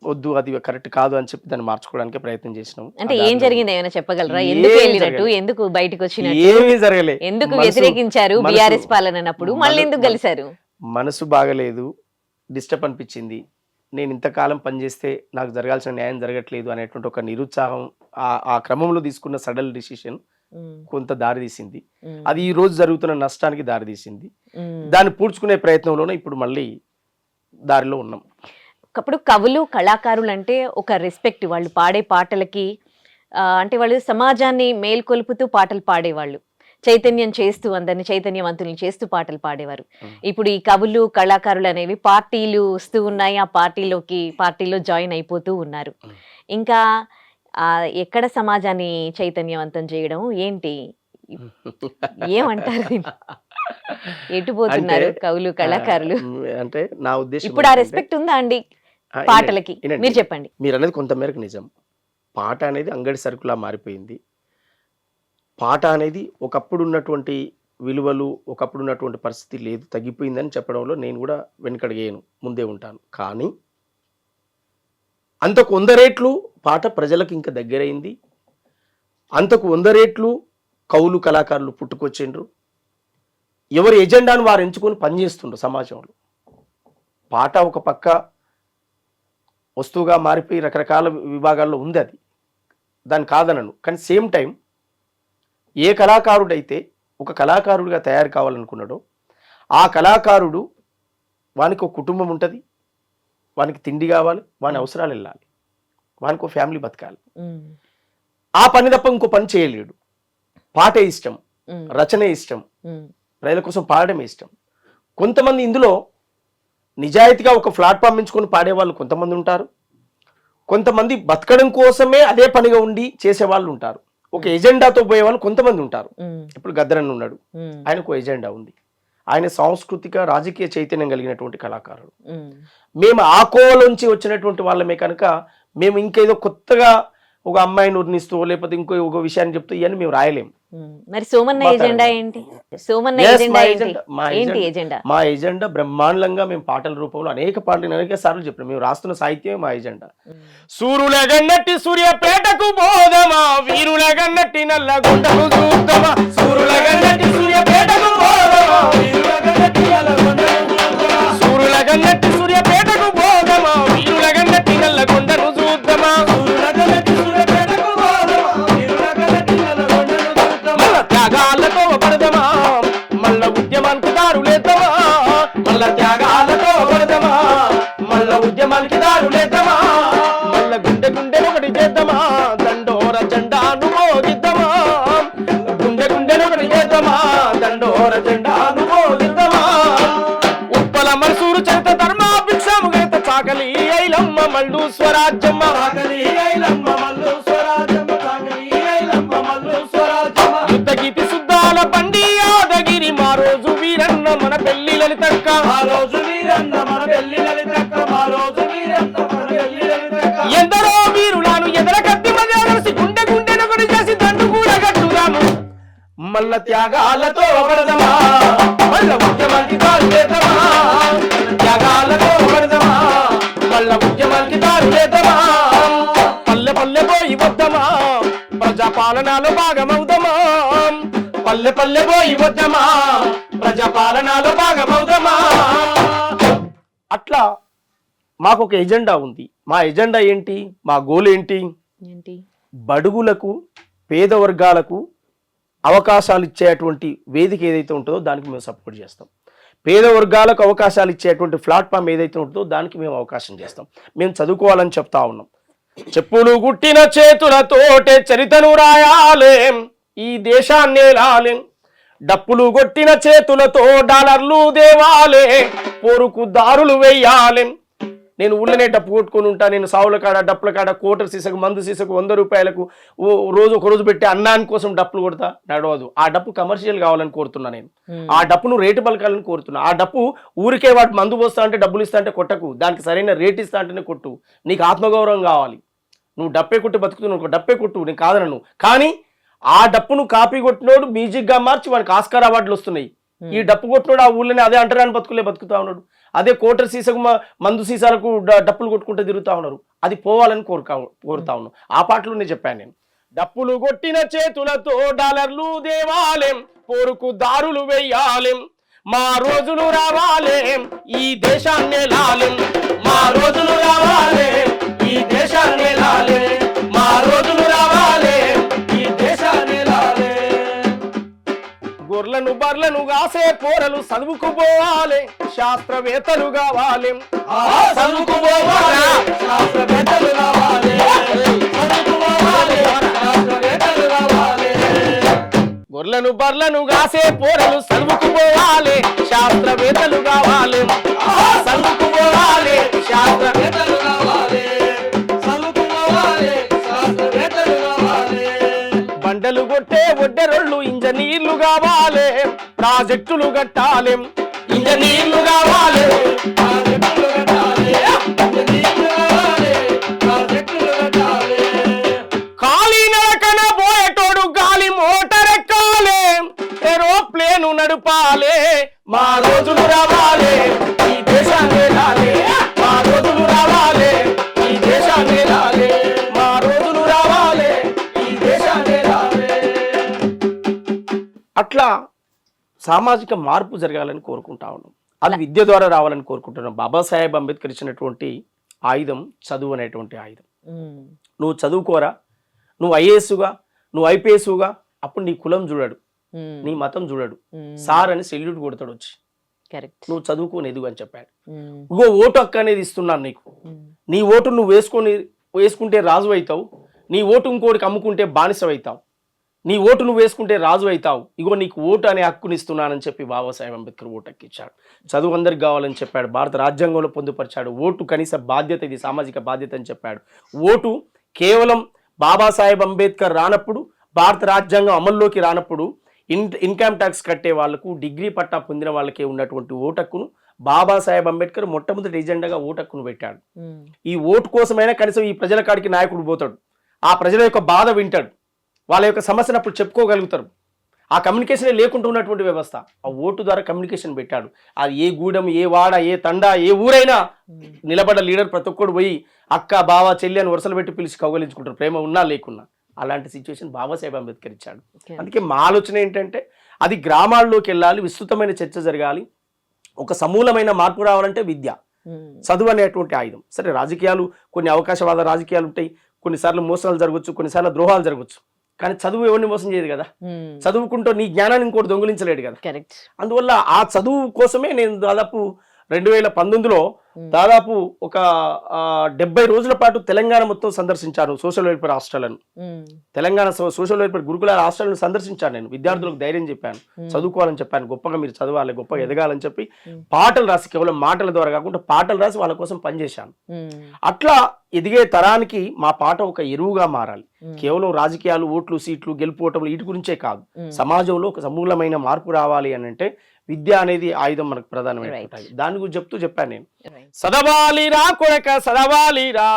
వద్దు అది కరెక్ట్ కాదు అని చెప్పి దాన్ని మార్చుకోవడానికి ప్రయత్నం చేసినాం. అంటే ఏం జరిగింది ఏమైనా చెప్పగలరా? ఎందుకు వెళ్ళినట్టు, ఎందుకు బయటకు వచ్చినట్టు, ఏమీ జరగలే, ఎందుకు వ్యతిరేకించారు బీఆర్ఎస్ పాలన అప్పుడు, మళ్ళీ ఎందుకు కలిశారు? మనసు బాగలేదు, డిస్టర్బ్ అనిపించింది, నేను ఇంతకాలం పనిచేస్తే నాకు జరగాల్సిన న్యాయం జరగట్లేదు అనేటువంటి ఒక నిరుత్సాహం, ఆ క్రమంలో తీసుకున్న సడల్ డిసిషన్ కొంత దారి తీసింది. అది ఈ రోజు జరుగుతున్న నష్టానికి దారి తీసింది. దాన్ని పూడ్చుకునే ప్రయత్నంలోనే ఇప్పుడు మళ్ళీ దారిలో ఉన్నాం. ఒకప్పుడు కవులు కళాకారులు అంటే ఒక రెస్పెక్ట్, వాళ్ళు పాడే పాటలకి అంటే వాళ్ళు సమాజాన్ని మేల్కొల్పుతూ పాటలు పాడేవాళ్ళు, చైతన్యం చేస్తూ అందరిని చైతన్యవంతులను చేస్తూ పాటలు పాడేవారు. ఇప్పుడు ఈ కవులు కళాకారులు అనేవి పార్టీలు వస్తూ ఉన్నాయి, ఆ పార్టీలో జాయిన్ అయిపోతూ ఉన్నారు. ఇంకా ఎక్కడ సమాజాన్ని చైతన్యవంతం చేయడం ఏంటి, ఏమంటారు? ఎటు పోతున్నారు కవులు కళాకారులు? అంటే నా ఉద్దేశం ఇప్పుడు ఆ రెస్పెక్ట్ ఉందా అండి పాటలకి? మీరు చెప్పండి. మీరు అనేది కొంతమేరకు నిజం. పాట అనేది అంగడి సరుకులా మారిపోయింది. పాట అనేది ఒకప్పుడు ఉన్నటువంటి విలువలు, ఒకప్పుడు ఉన్నటువంటి పరిస్థితి లేదు, తగ్గిపోయిందని చెప్పడంలో నేను కూడా వెనుకడిగేయను, ముందే ఉంటాను. కానీ అంతకు 100 రెట్లు పాట ప్రజలకు ఇంకా దగ్గరైంది. అంతకు 100 రెట్లు కవులు కళాకారులు పుట్టుకొచ్చిండ్రు. ఎవరి ఎజెండాను వారు ఎంచుకొని పనిచేస్తుండ్రు సమాజంలో. పాట ఒక పక్క వస్తువుగా మారిపోయి రకరకాల విభాగాల్లో ఉంది, అది దాన్ని కాదనను. కానీ సేమ్ టైం ఏ కళాకారుడైతే ఒక కళాకారుడిగా తయారు కావాలనుకున్నాడో ఆ కళాకారుడు, వానికి ఒక కుటుంబం ఉంటుంది, వానికి తిండి కావాలి, వాని అవసరాలు వెళ్ళాలి, వానికి ఒక ఫ్యామిలీ బతకాలి. ఆ పని తప్ప ఇంకో పని చేయలేడు. పాటే ఇష్టం, రచనే ఇష్టం, ప్రజల కోసం పాడడమే ఇష్టం. కొంతమంది ఇందులో నిజాయితీగా ఒక ప్లాట్ఫామ్ ఎంచుకొని పాడేవాళ్ళు కొంతమంది ఉంటారు. కొంతమంది బతకడం కోసమే అదే పనిగా ఉండి చేసేవాళ్ళు ఉంటారు. ఒక ఎజెండాతో పోయే వాళ్ళు కొంతమంది ఉంటారు. ఇప్పుడు గద్దరన్న ఉన్నాడు, ఆయనకు ఎజెండా ఉంది, ఆయన సాంస్కృతిక రాజకీయ చైతన్యం కలిగినటువంటి కళాకారుడు. మేము ఆ కోవలోంచి వచ్చినటువంటి వాళ్ళమే కనుక మేము ఇంకేదో కొత్తగా ఒక అమ్మాయిని వర్ణిస్తూ లేకపోతే ఇంకో ఒక విషయాన్ని చెప్తూ ఇవన్నీ మేము రాయలేము. మరి సోమన్న ఎజెండా ఏంటి? సోమన్న ఎజెండా ఏంటి? ఎజెండా మా ఎజెండా బ్రహ్మాండంగా మేము పాటల రూపంలో అనేక పాటలు అనేక సార్లు చెప్పినాం. మేము రాస్తున్న సాహిత్యమే మా ఎజెండా. సూర్యులగన్నట్టి సూర్యపేటకు బోధమా, వీరులగన్నట్టి నల్లగొండకు చూద్దామా, సూర్యులగన్నట్టి సూర్యపేటకు బోధమా, వీరులగన్నట్టి నల్లగొండకు చూద్దామా, సూర్యులగన్నట్టి సూర్యపేటకు బోధమా, వీరులగన్నట్టి నల్లగొండను చూద్దామా, సూర్యులగన్నట్టి సూర్యపేటకు బోధమా, వీరులగన్నట్టి నల్లగొండను చూద్దామా, త్యాగాలతో పడదమా, మల్ల ఉద్యమానికి దారులేద్దామా, మల్ల త్యాగాలతో పడదమా, మల్ల ఉద్యమానికి దారులేద్దామా, మల్ల గుండె గుండె ఒకటి చేద్దామా, దండోర జెండాను మోగిద్దామా, గుండె గుండె ఒకటి చేద్దామా, దండోర జెండాను మోగిద్దామా, ఉప్పల మరుసూరు చరిత ధర్మ భిక్షము గత చాకలి ఐలమ్మ మల్లు స్వరాజ్యమ్మ, చాకలి ఐలమ్మ మల్లు స్వరాజ్యమ్మ, చాకలి ఐలమ్మ మల్లు స్వరాజ్యమ్మ, యుద్ధ గీతి లలితక్క ఆ రోజు వీరన్న మన పెళ్లి లలితక్క మా రోజు వీరన్న మన పెళ్లి లలితక్క ఎందరో వీరులాను ఎదర కత్తి మధ్య కలిసి గుండె గుండెను గుడి చేసి దండు కూడా కట్టుదాము మల్ల త్యాగాలతో పడదమా మల్ల ఉద్యమానికి తారు చేద్దామా త్యాగాలతో పడదమా మల్ల ఉద్యమానికి తారు చేద్దామా పల్లె పల్లె పోయి వద్దమా ప్రజాపాలనలో భాగమవుదమా పల్లె పల్లె పోయి వద్దమా ప్రజాపాలనలో భాగమవుదమా. అట్లా మాకు ఒక ఎజెండా ఉంది. మా ఎజెండా ఏంటి, మా గోల్ ఏంటి? ఏంటి? బడుగులకు పేద వర్గాలకు అవకాశాలు ఇచ్చేటువంటి వేదిక ఏదైతే ఉంటుందో దానికి మేము సపోర్ట్ చేస్తాం. పేద వర్గాలకు అవకాశాలు ఇచ్చేటువంటి ప్లాట్ఫామ్ ఏదైతే ఉంటుందో దానికి మేము అవకాశం చేస్తాం. మేము చదువుకోవాలని చెప్తా ఉన్నాం. చెప్పులు గుట్టిన చేతులతోటే చరితను రాయాలేం, ఈ దేశాన్ని ఏలాలేం. డప్పులు కొట్టిన చేతులతో డాలర్లు దేవాలే, పోరుకు దారులు వెయ్యాలేం. నేను ఊళ్ళనే డప్పు కొట్టుకొని ఉంటా. నేను సావుల కాడ డప్పుల కాడ కోటర్ సీసకు మందు సీసకు 100 రూపాయలకు రోజు ఒక రోజు పెట్టి అన్నాని కోసం డప్పులు కొడతా, నడవదు. ఆ డప్పు కమర్షియల్ కావాలని కోరుతున్నా. నేను ఆ డప్పును రేటు పలకాలని కోరుతున్నా. ఆ డప్పు ఊరికే వాడు మందు పోస్తా అంటే డబ్బులు ఇస్తా అంటే కొట్టకు, దానికి సరైన రేట్ ఇస్తా అంటేనే కొట్టు. నీకు ఆత్మగౌరవం కావాలి. నువ్వు డప్పే కొట్టి బతుకుతున్నావు, డప్పే కొట్టు, నేను కాదనను. కానీ ఆ డప్పును కాపీ కొట్టినోడు మ్యూజిక్గా మార్చి వాడికి ఆస్కార్ అవార్డులు వస్తున్నాయి. ఈ డప్పు కొట్టినోడు ఆ ఊళ్ళోనే అదే అంటరాని బతుకులే బతుకుతా ఉన్నాడు. అదే కోటర్ సీసకు మందు సీసాలకు డప్పులు కొట్టుకుంటూ తిరుగుతా ఉన్నారు. అది పోవాలని కోరుతా ఉన్నాను. ఆ పాటలోనే చెప్పాను నేను. డప్పులు కొట్టిన చేతులతో డాలర్లు దేవాలేం, పోరుకు దారులు వెయ్యాలేం. మా రోజులు రావాలేం, ఈ దేశాన్ని లాలేం. మా రోజులు రావాలేం, ఈ దేశాన్ని లాలేం. మా రోజులు రావాలేం, ఈ దేశాన్ని లాలేం. గొర్రెలను బర్లను కాసే పోరలు చదువుకు పోవాలి, శాస్త్రవేత్తలు కావాలి. చదువుకు పోవాలి, శాస్త్రవేత్తలు కావాలి. చదువుకు పోవాలి, శాస్త్రవేత్తలు కావాలి. గొర్రెలను బర్లను కాసే పోరలు చదువుకు పోవాలి, శాస్త్రవేత్తలు కావాలి. చదువుకు పోవాలి, శాస్త్రవేత్తలు కావాలి. చదువుకు పోవాలి, శాస్త్రవేత్తలు కావాలి. బండలు కొట్టే ఒడ్డెరొళ్ళు ఇంజనీర్లు కావాలి, ప్రాజెక్టులు కట్టాలి. ఇంజనీర్లు కావాలి, ప్రాజెక్టులు కట్టాలి. ఇంజనీర్లు కావాలి, ప్రాజెక్టులు కట్టాలి. ఖాళీ నడకన పోయేటోడు గాలి మోటార్ ఎక్కాలి, ఏరోప్లేను నడపాలి. మా రోజులు రావాలి, ఈ దేశాన్ని రాలే. మా రోజులు రావాలి, ఈ దేశాన్ని రాలే. మా రోజులు రావాలి, ఈ దేశాన్ని రాలే. అట్లా సామాజిక మార్పు జరగాలని కోరుకుంటా ఉన్నాం. అది విద్య ద్వారా రావాలని కోరుకుంటున్నాం. బాబాసాహెబ్ అంబేద్కర్ ఇచ్చినటువంటి ఆయుధం చదువు అనేటువంటి ఆయుధం. నువ్వు చదువుకోరా, నువ్వు ఐఏఎస్గా, నువ్వు ఐపీఎస్గా, అప్పుడు నీ కులం చూడడు, నీ మతం చూడడు, సార్ అని సెల్యూట్ కొడతాడు వచ్చి. నువ్వు చదువుకోని ఎదుగు అని చెప్పాడు. ఇగో ఓటు హక్కు అనేది ఇస్తున్నాను నీకు. నీ ఓటు నువ్వు వేసుకుంటే రాజు అవుతావు, నీ ఓటు ఇంకోటికి అమ్ముకుంటే బానిస అవుతావు. నీ ఓటు నువ్వు వేసుకుంటే రాజు అవుతావు. ఇగో నీకు ఓటు అనే హక్కుని ఇస్తున్నానని చెప్పి బాబాసాహెబ్ అంబేద్కర్ ఓటు హక్కు ఇచ్చాడు. చదువు అందరికి కావాలని చెప్పాడు. భారత రాజ్యాంగంలో పొందుపరిచాడు. ఓటు కనీస బాధ్యత, ఇది సామాజిక బాధ్యత అని చెప్పాడు. ఓటు కేవలం బాబాసాహెబ్ అంబేద్కర్ రానప్పుడు, భారత రాజ్యాంగం అమల్లోకి రానప్పుడు ఇన్కమ్ ట్యాక్స్ కట్టే వాళ్లకు, డిగ్రీ పట్టా పొందిన వాళ్ళకే ఉన్నటువంటి ఓటు హక్కును బాబాసాహెబ్ అంబేద్కర్ మొట్టమొదటి ఎజెండాగా ఓటు హక్కును పెట్టాడు. ఈ ఓటు కోసమైనా కనీసం ఈ ప్రజల కాడికి నాయకుడు పోతాడు, ఆ ప్రజల యొక్క బాధ వింటాడు, వాళ్ళ యొక్క సమస్యను అప్పుడు చెప్పుకోగలుగుతారు. ఆ కమ్యూనికేషన్ లేకుండా ఉన్నటువంటి వ్యవస్థ ఆ ఓటు ద్వారా కమ్యూనికేషన్ పెట్టాడు. అది ఏ గూడెం, ఏ వాడ, ఏ తండా, ఏ ఊరైనా నిలబడ్డ లీడర్ ప్రతి ఒక్కడు పోయి అక్క, బావ, చెల్లి అని వరుసలు పెట్టి పిలిచి కౌగలించుకుంటారు, ప్రేమ ఉన్నా లేకున్నా. అలాంటి సిచ్యువేషన్ బాబాసాహెబ్ అంబేద్కర్ ఇచ్చాడు. అందుకే మా ఆలోచన ఏంటంటే అది గ్రామాల్లోకి వెళ్ళాలి, విస్తృతమైన చర్చ జరగాలి. ఒక సమూలమైన మార్పు రావాలంటే విద్య, చదువు అనేటువంటి ఆయుధం. సరే, రాజకీయాలు, కొన్ని అవకాశవాద రాజకీయాలు ఉంటాయి, కొన్నిసార్లు మోసాలు జరగవచ్చు, కొన్నిసార్లు ద్రోహాలు జరగవచ్చు. కానీ చదువు ఎవరిని మోసం చేయదు కదా. చదువుకుంటూ నీ జ్ఞానాన్ని ఇంకోటి దొంగిలించలేడు కదా. అందువల్ల ఆ చదువు కోసమే నేను దాదాపు 2019లో దాదాపు ఒక 70 రోజుల పాటు తెలంగాణ మొత్తం సందర్శించాను. సోషల్ వెల్ఫేర్ హాస్టళ్లను, తెలంగాణ సోషల్ వెల్ఫేర్ గురుకుల హాస్టళ్లను సందర్శించాను. నేను విద్యార్థులకు ధైర్యం చెప్పాను, చదువుకోవాలని చెప్పాను, గొప్పగా మీరు చదవాలి, గొప్పగా ఎదగాలని చెప్పి పాటలు రాసి, కేవలం మాటల ద్వారా కాకుండా పాటలు రాసి వాళ్ళ కోసం పనిచేశాను. అట్లా ఎదిగే తరానికి మా పాట ఒక ఎరువుగా మారాలి. కేవలం రాజకీయాలు, ఓట్లు, సీట్లు, గెలుపోవటం వీటి గురించే కాదు. సమాజంలో ఒక సమూలమైన మార్పు రావాలి అని అంటే విద్య అనేది ఆయుధం మనకు ప్రధానమైన Right. దాని గురించి చెప్పాను నేను. Right. సదవాలిరా కొడక సదవాలిరా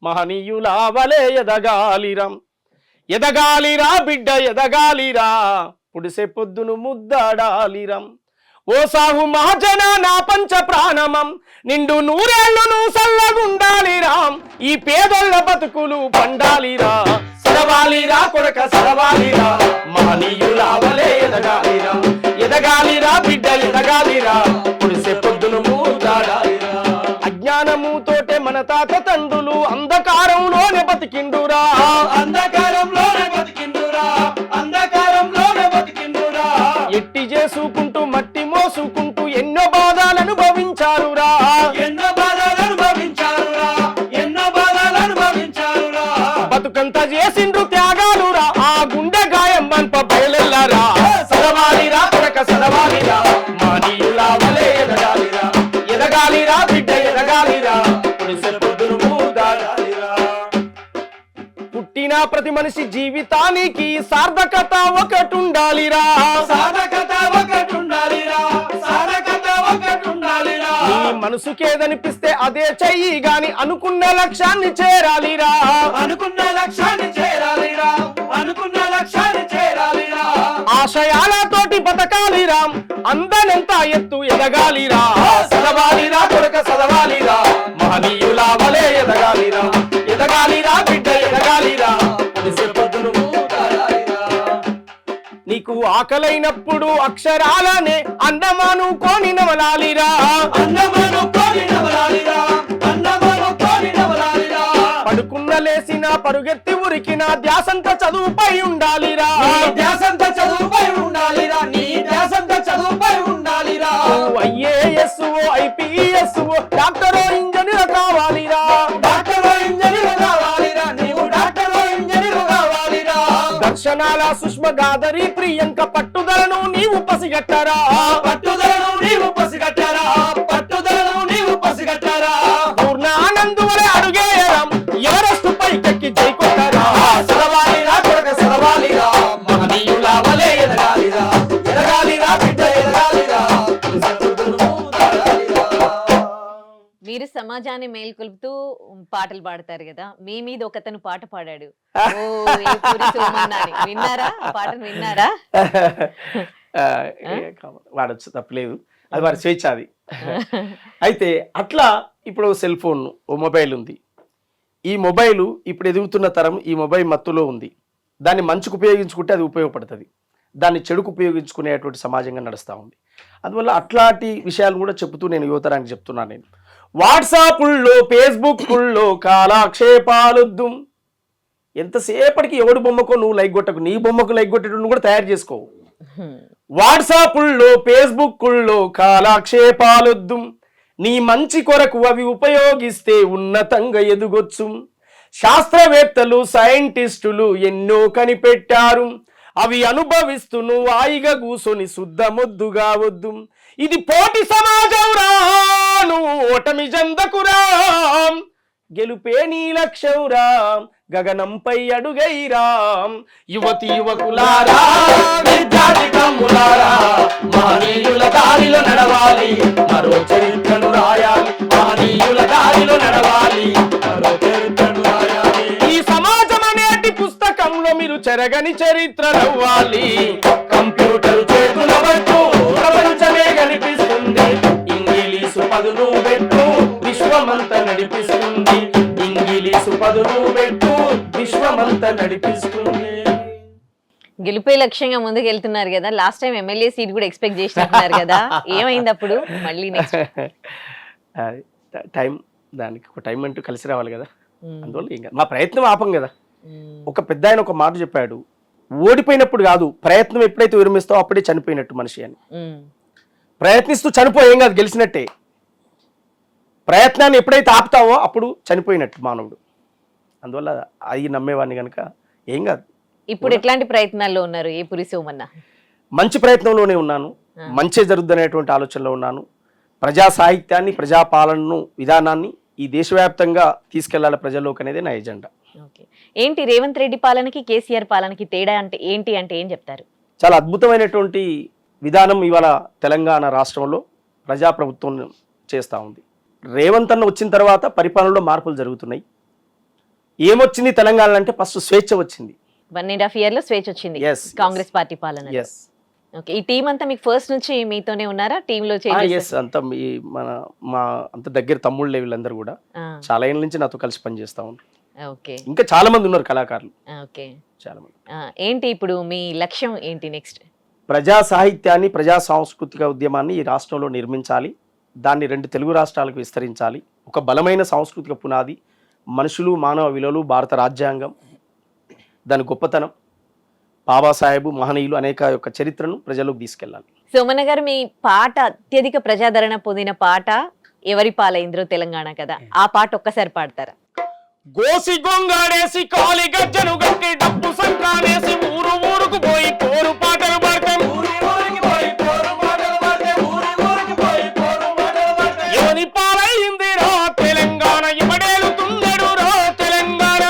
మహనీయుల వలె ఎదగాలిరా ఎదగాలిరా బిడ్డ ఎదగాలిరా పుడిసే పొద్దును ముద్దాడాలిరం ఓ సాహు మహాజన నా పంచ ప్రాణమం నిండు నూరేళ్లును సల్లగుండాలిరాం ఈ పేదోళ్ళ బతుకులు పండాలిరా సదవాలిరా కొడక సదవాలిరా మహనీయుల వలె ఎదగాలిరా ఎదగాలిరా బిడ్డ ఎదగాలిరా పుడిసే పొద్దును ముద్దాడాలిరా అజ్ఞానము తోటే మన తాత తండ్రులు అంధకారంలోనే బతికిండురా అంధకారంలోనే బతికిండురా అంధకారంలోనే బతికిండురా ఎట్టి చేసుకుంటూ మట్టి మోసుకుంటూ ఎన్నో బాధలు అనుభవించారురా ఎన్నో బాధలు అనుభవించారురా ఎన్నో బాధలు అనుభవించారురా బతుకంతా చేసిండ్రు త్యాగాలురా ఆ గుండె గాయం మన్ప బయలెల్లారా సదవాలిరా కొడక సదవాలిరా మానీయుల వలె ఎదగాలిరా ఎదగాలిరా బిడ్డ ఎదగాలిరా పుడిసె పొద్దును ముద్దాడాలిరా పుట్టిన ప్రతి మనిషి జీవితానికి సార్థకత ఒకటుండాలిరా సాధకత ఒకటుండాలిరా సాధకత ఒకటుండాలిరా నీ మనసుకేదనిపిస్తే అదే చెయ్యి గాని అనుకున్న లక్ష్యాన్ని చేరాలిరా అనుకున్న లక్ష్యాన్ని చేరాలిరా అనుకున్న లక్ష్యాన్ని చేరాలిరా ఆశయాలతోటి బతకాలిరా అందనంత ఎత్తు ఎదగాలిరా సదవాలిరా కొడక సదవాలిరా మహనీయుల వలె ఎదగాలిరా ఎదగాలిరా బిడ్డ ఎదగాలిరా పుడిసె పొద్దును ముద్దాడాలిరా నీకు ఆకలైనప్పుడు అక్షరాలనే అన్నమాను కోని నవలాలిరా అన్నమను కోరి నవలాలిరా అన్నమను కోరి నవలాలిరా పడుకున్న లేసిన పరుగెత్తి ఉరికిన ధ్యాసంత చదువుపై ఉండాలిరా నీ ధ్యాసంత చదువుపై ఉండాలిరా నీ ధ్యాసంత చదువుపై ఉండాలిరా ఐఏఎస్ ఐపీఎస్ డాక్టర్ ఇంజనీర్ కావాలిరా డాక్టర్ ఇంజనీర్ కావాలిరా నీవు డాక్టర్ ఇంజనీర్ కావాలిరా దర్శనాల సుష్మ గాదరి ప్రియాంక పట్టుదలను నీవు పసిగట్టరా పట్టుదలను నీవు పసిగట్టారా పట్టుదలను నీవు పసిగట్టారా పూర్ణ ఆనందు వలె అడుగేయరం ఎవరెస్ట్ పైకెక్కి జై కొట్టరా సదవాలిరా కొడక సదవాలిరా మహనీయుల వలె ఎదగాలిరా ఎదగాలిరా బిడ్డ ఎదగాలిరా పుడిసె పొద్దును ముద్దాడాలిరా. మీరు సమాజాన్ని మేల్కొల్పుతూ పాటలు పాడతారు కదా, మీ మీద ఒకతను పాట పాడాడు, ఓ ఏ పూరి సోమన్న అని. విన్నారా ఆ పాటను? విన్నారా? వాడచ్చు తప్పలేదు, అది వారి స్వేచ్ఛ అది. అయితే అట్లా ఇప్పుడు సెల్ ఫోన్ ఓ మొబైల్ ఉంది. ఈ మొబైల్ ఇప్పుడు ఎదుగుతున్న తరం ఈ మొబైల్ మత్తులో ఉంది. దాన్ని మంచుకు ఉపయోగించుకుంటే అది ఉపయోగపడుతుంది, దాన్ని చెడుకు ఉపయోగించుకునేటువంటి సమాజంగా నడుస్తూ ఉంది. అందువల్ల అట్లాంటి విషయాలు కూడా చెప్తూ నేను యువతరానికి చెప్తున్నాను. నేను వాట్సాప్ల్లో ఫేస్బుక్ల్లో కాలక్షేపాలొద్దు. ఎంతసేపటికి ఎవడి బొమ్మకో నువ్వు లైక్ కొట్టకు, నీ బొమ్మకు లైక్ కొట్టేటప్పుడు కూడా తయారు చేసుకో. వాట్సాప్ల్లో ఫేస్బుక్ల్లో కాలక్షేపాలొద్దు, నీ మంచి కొరకు అవి ఉపయోగిస్తే ఉన్నతంగా ఎదుగొచ్చు. శాస్త్రవేత్తలు సైంటిస్టులు ఎన్నో కనిపెట్టారు, అవి అనుభవిస్తూ నువ్వు హాయిగా కూసొని శుద్ధమొద్దుగా వద్దు. ఇది పోటీ సమాజం రా, నువ్వు ఓటమి చెందకురా, గెలుపే నీ లక్ష్యం రా, గగనంపై అడుగైరా. యువతి యువకులారా విద్యార్థి తమ్ములారా మహనీయుల దారిలో నడవాలి, మరో చరిత్రను రాయాలి. మహనీయుల దారిలో నడవాలి, మరో చరిత్రను రాయాలి. ఈ సమాజం అనేటి పుస్తకంలో మీరు చెరగని చరిత్ర నవ్వాలి. కంప్యూటర్ చేతుల పట్టు ప్రపంచమే కనిపిస్తుంది, ఇంగ్లీషు పదును పెట్టు విశ్వమంతా నడిపిస్తుంది. ఇంగ్లీషు పదును పెట్టు విశ్వమంతా నడిపిస్తుంది. గెలిపే లక్ష్యంగా ముందుకు వెళ్తున్నారు కదా, లాస్ట్ టైం ఎమ్మెల్యే సీట్ కూడా ఎక్స్పెక్ట్ చేసినట్టున్నారు కదా, ఏమైంది అప్పుడు? మళ్ళీ నెక్స్ట్ టైం, దానికి ఒక టైం అంటూ కలిసి రావాలి కదా. అందువల్ల ఇంకా మా ప్రయత్నం ఆపం కదా. ఒక పెద్ద ఆయన ఒక మాట చెప్పాడు, ఓడిపోయినప్పుడు కాదు, ప్రయత్నం ఎప్పుడైతే విరమిస్తావో అప్పుడే చనిపోయినట్టు మనిషి అని. ప్రయత్నిస్తూ చనిపో, ఏం కాదు, గెలిచినట్టే. ప్రయత్నాన్ని ఎప్పుడైతే ఆపుతావో అప్పుడు చనిపోయినట్టు మానవుడు. అందువల్ల అవి నమ్మేవాడిని కనుక ఏం కాదు. ఇప్పుడు ఎట్లాంటి ప్రయత్నాల్లో ఉన్నారు ఏ పూరి సోమన్న? మంచి ప్రయత్నంలోనే ఉన్నాను, మంచి జరుగుతున్నటువంటి ఆలోచనలో ఉన్నాను. ప్రజా సాహిత్యాన్ని, ప్రజాపాలనను, విధానాన్ని ఈ దేశవ్యాప్తంగా తీసుకెళ్లాలి ప్రజల్లోకి అనేది నా ఎజెండా. ఏంటి రేవంత్ రెడ్డి పాలనకి కేసీఆర్ పాలనకి తేడా అంటే ఏంటి అంటే ఏం చెప్తారు? చాలా అద్భుతమైనటువంటి విధానం ఇవాళ తెలంగాణ రాష్ట్రంలో ప్రజాప్రభుత్వం చేస్తూ ఉంది. రేవంత్ అన్న వచ్చిన తర్వాత పరిపాలనలో మార్పులు జరుగుతున్నాయి. ఏమొచ్చింది తెలంగాణ అంటే ఫస్ట్ స్వేచ్ఛ వచ్చింది. 1.5 year లో స్వేచ్ఛ వచ్చింది Yes, కాంగ్రెస్ పార్టీ పాలన. ఎస్ ఓకే, ఈ టీం అంతా మీకు ఫస్ట్ నుంచి మీతోనే ఉన్నారా? టీమ్ లో ఎస్ అంతా మా అంత దగ్గర తమ్ముళ్ళే వీళ్ళందరూ కూడా చాలా ఏళ్ళ నుంచి నాతో కలిసి పనిచేస్తా ఉన్నారు. ఓకే ఇంకా చాలా మంది ఉన్నారు కళాకారులు, ఓకే. చాలా మంది. ఏంటి ఇప్పుడు మీ లక్ష్యం ఏంటి నెక్స్ట్? ప్రజా సాహిత్యాన్ని, ప్రజా సాంస్కృతిక ఉద్యమాన్ని ఈ రాష్ట్రంలో నిర్మించాలి. దాన్ని 2 తెలుగు రాష్ట్రాలకు విస్తరించాలి. ఒక బలమైన సాంస్కృతిక పునాది, మనుషులు, మానవ విలువలు, భారత రాజ్యాంగం, దాని గొప్పతనం, బాబాసాహెబ్, మహనీయులు అనేక యొక్క చరిత్రను ప్రజల్లోకి తీసుకెళ్ళాలి. సోమన్న గారు, మీ పాట అత్యధిక ప్రజాదరణ పొందిన పాట ఎవరి పాలైంద్రో తెలంగాణ కదా, ఆ పాట ఒక్కసారి పాడతారా? గోసి గొంగాడేసి కాలి గజ్జను గట్టి డప్పు సంకానేసి ఊరు ఊరుకు పోయి పోరు పాటలు పడతాం. ఎవరి పాలైంది రో తెలంగాణ, ఎవడేలుతున్నాడు రో తెలంగాణ.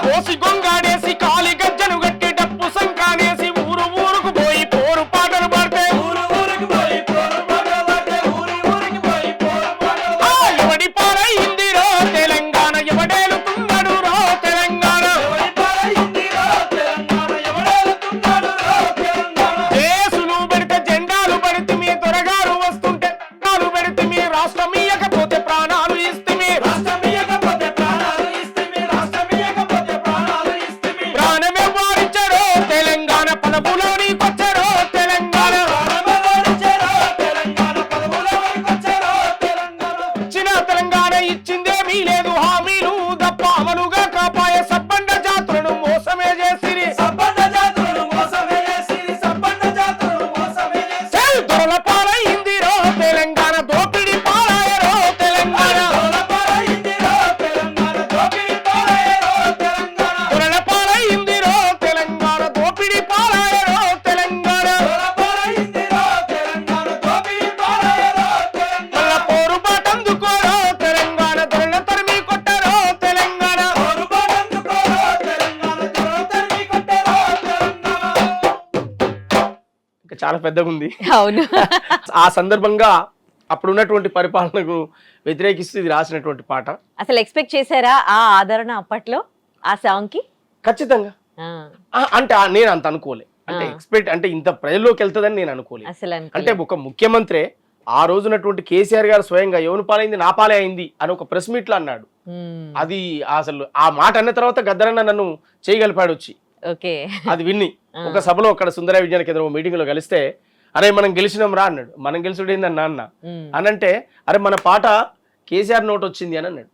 గోసి గొంగాడేసి కాలి గజ్జను గట్టి డప్పు సంకానేసి ఊరు ఊరుకు పోయి పోరు పాటలు పడతాం. ఎవడి పాలైంది రో తెలంగాణ, ఎవడేలుతున్నాడు రో తెలంగాణ. దేశులు పెడితే జెండాలు పెడితే మీ దొరగారు వస్తుంటే నాలు పెడితే మీ రాష్ట్రం ఇయ్యకపోతే ప్రాణాలు ఇస్తే ప్రాణమే వారిచ్చారో తెలంగాణ, పదవులోని వచ్చారో తెలంగాణ. ఇచ్చిన తెలంగాణ ఇచ్చిందేమీ లేదు, హామీలు తప్ప అమలుగా కాపాయ సబ్బండ జాతులను మోసమే చేసిరి. దొరల పాలైంది రో తెలంగాణ, దోపిడి పాలాయరో తెలంగాణ. దొరల పాలైంది రో తెలంగాణ, దోపిడి పాలాయరో తెలంగాణ. మళ్ళా పోరు బాటందుకోరో తెలంగాణ, దొరల తరిమి కొట్టరో తెలంగాణ. ఇంకా చాలా పెద్దగా ఉంది. అవును. ఆ సందర్భంగా అప్పుడున్నటువంటి పరిపాలనకు వ్యతిరేకిస్తూ ఇది రాసినటువంటి పాట. అసలు ఎక్స్పెక్ట్ చేశారా ఆ ఆదరణ అప్పట్లో ఆ సాంగ్ కి? ఖచ్చితంగా అంటే నేను అంత అనుకోలే. అంటే ఎక్స్పెక్ట్ అంటే ఇంత ప్రజల్లోకి వెళ్తుందని నేను అనుకోలేదు. అసలు అంటే ఒక ముఖ్యమంత్రి ఆ రోజునటువంటి కేసీఆర్ గారు స్వయంగా ఎవరి పాలైంది నా పాలే అయింది అని ఒక ప్రెస్ మీట్ లో అన్నాడు. అది అసలు ఆ మాట అన్న తర్వాత గద్దరన్న నన్ను చేయగలిపాడు వచ్చి. ఓకే, అది విన్ని ఒక సభలో అక్కడ సుందర విజ్ఞాన కేంద్రం మీటింగ్ లో కలిస్తే, అరే మనం గెలిచినాం రా అన్నాడు. మనం గెలిచుడు ఏందని అన్న అనంటే, అరే మన పాట కేసీఆర్ నోట్ వచ్చింది అని అన్నాడు.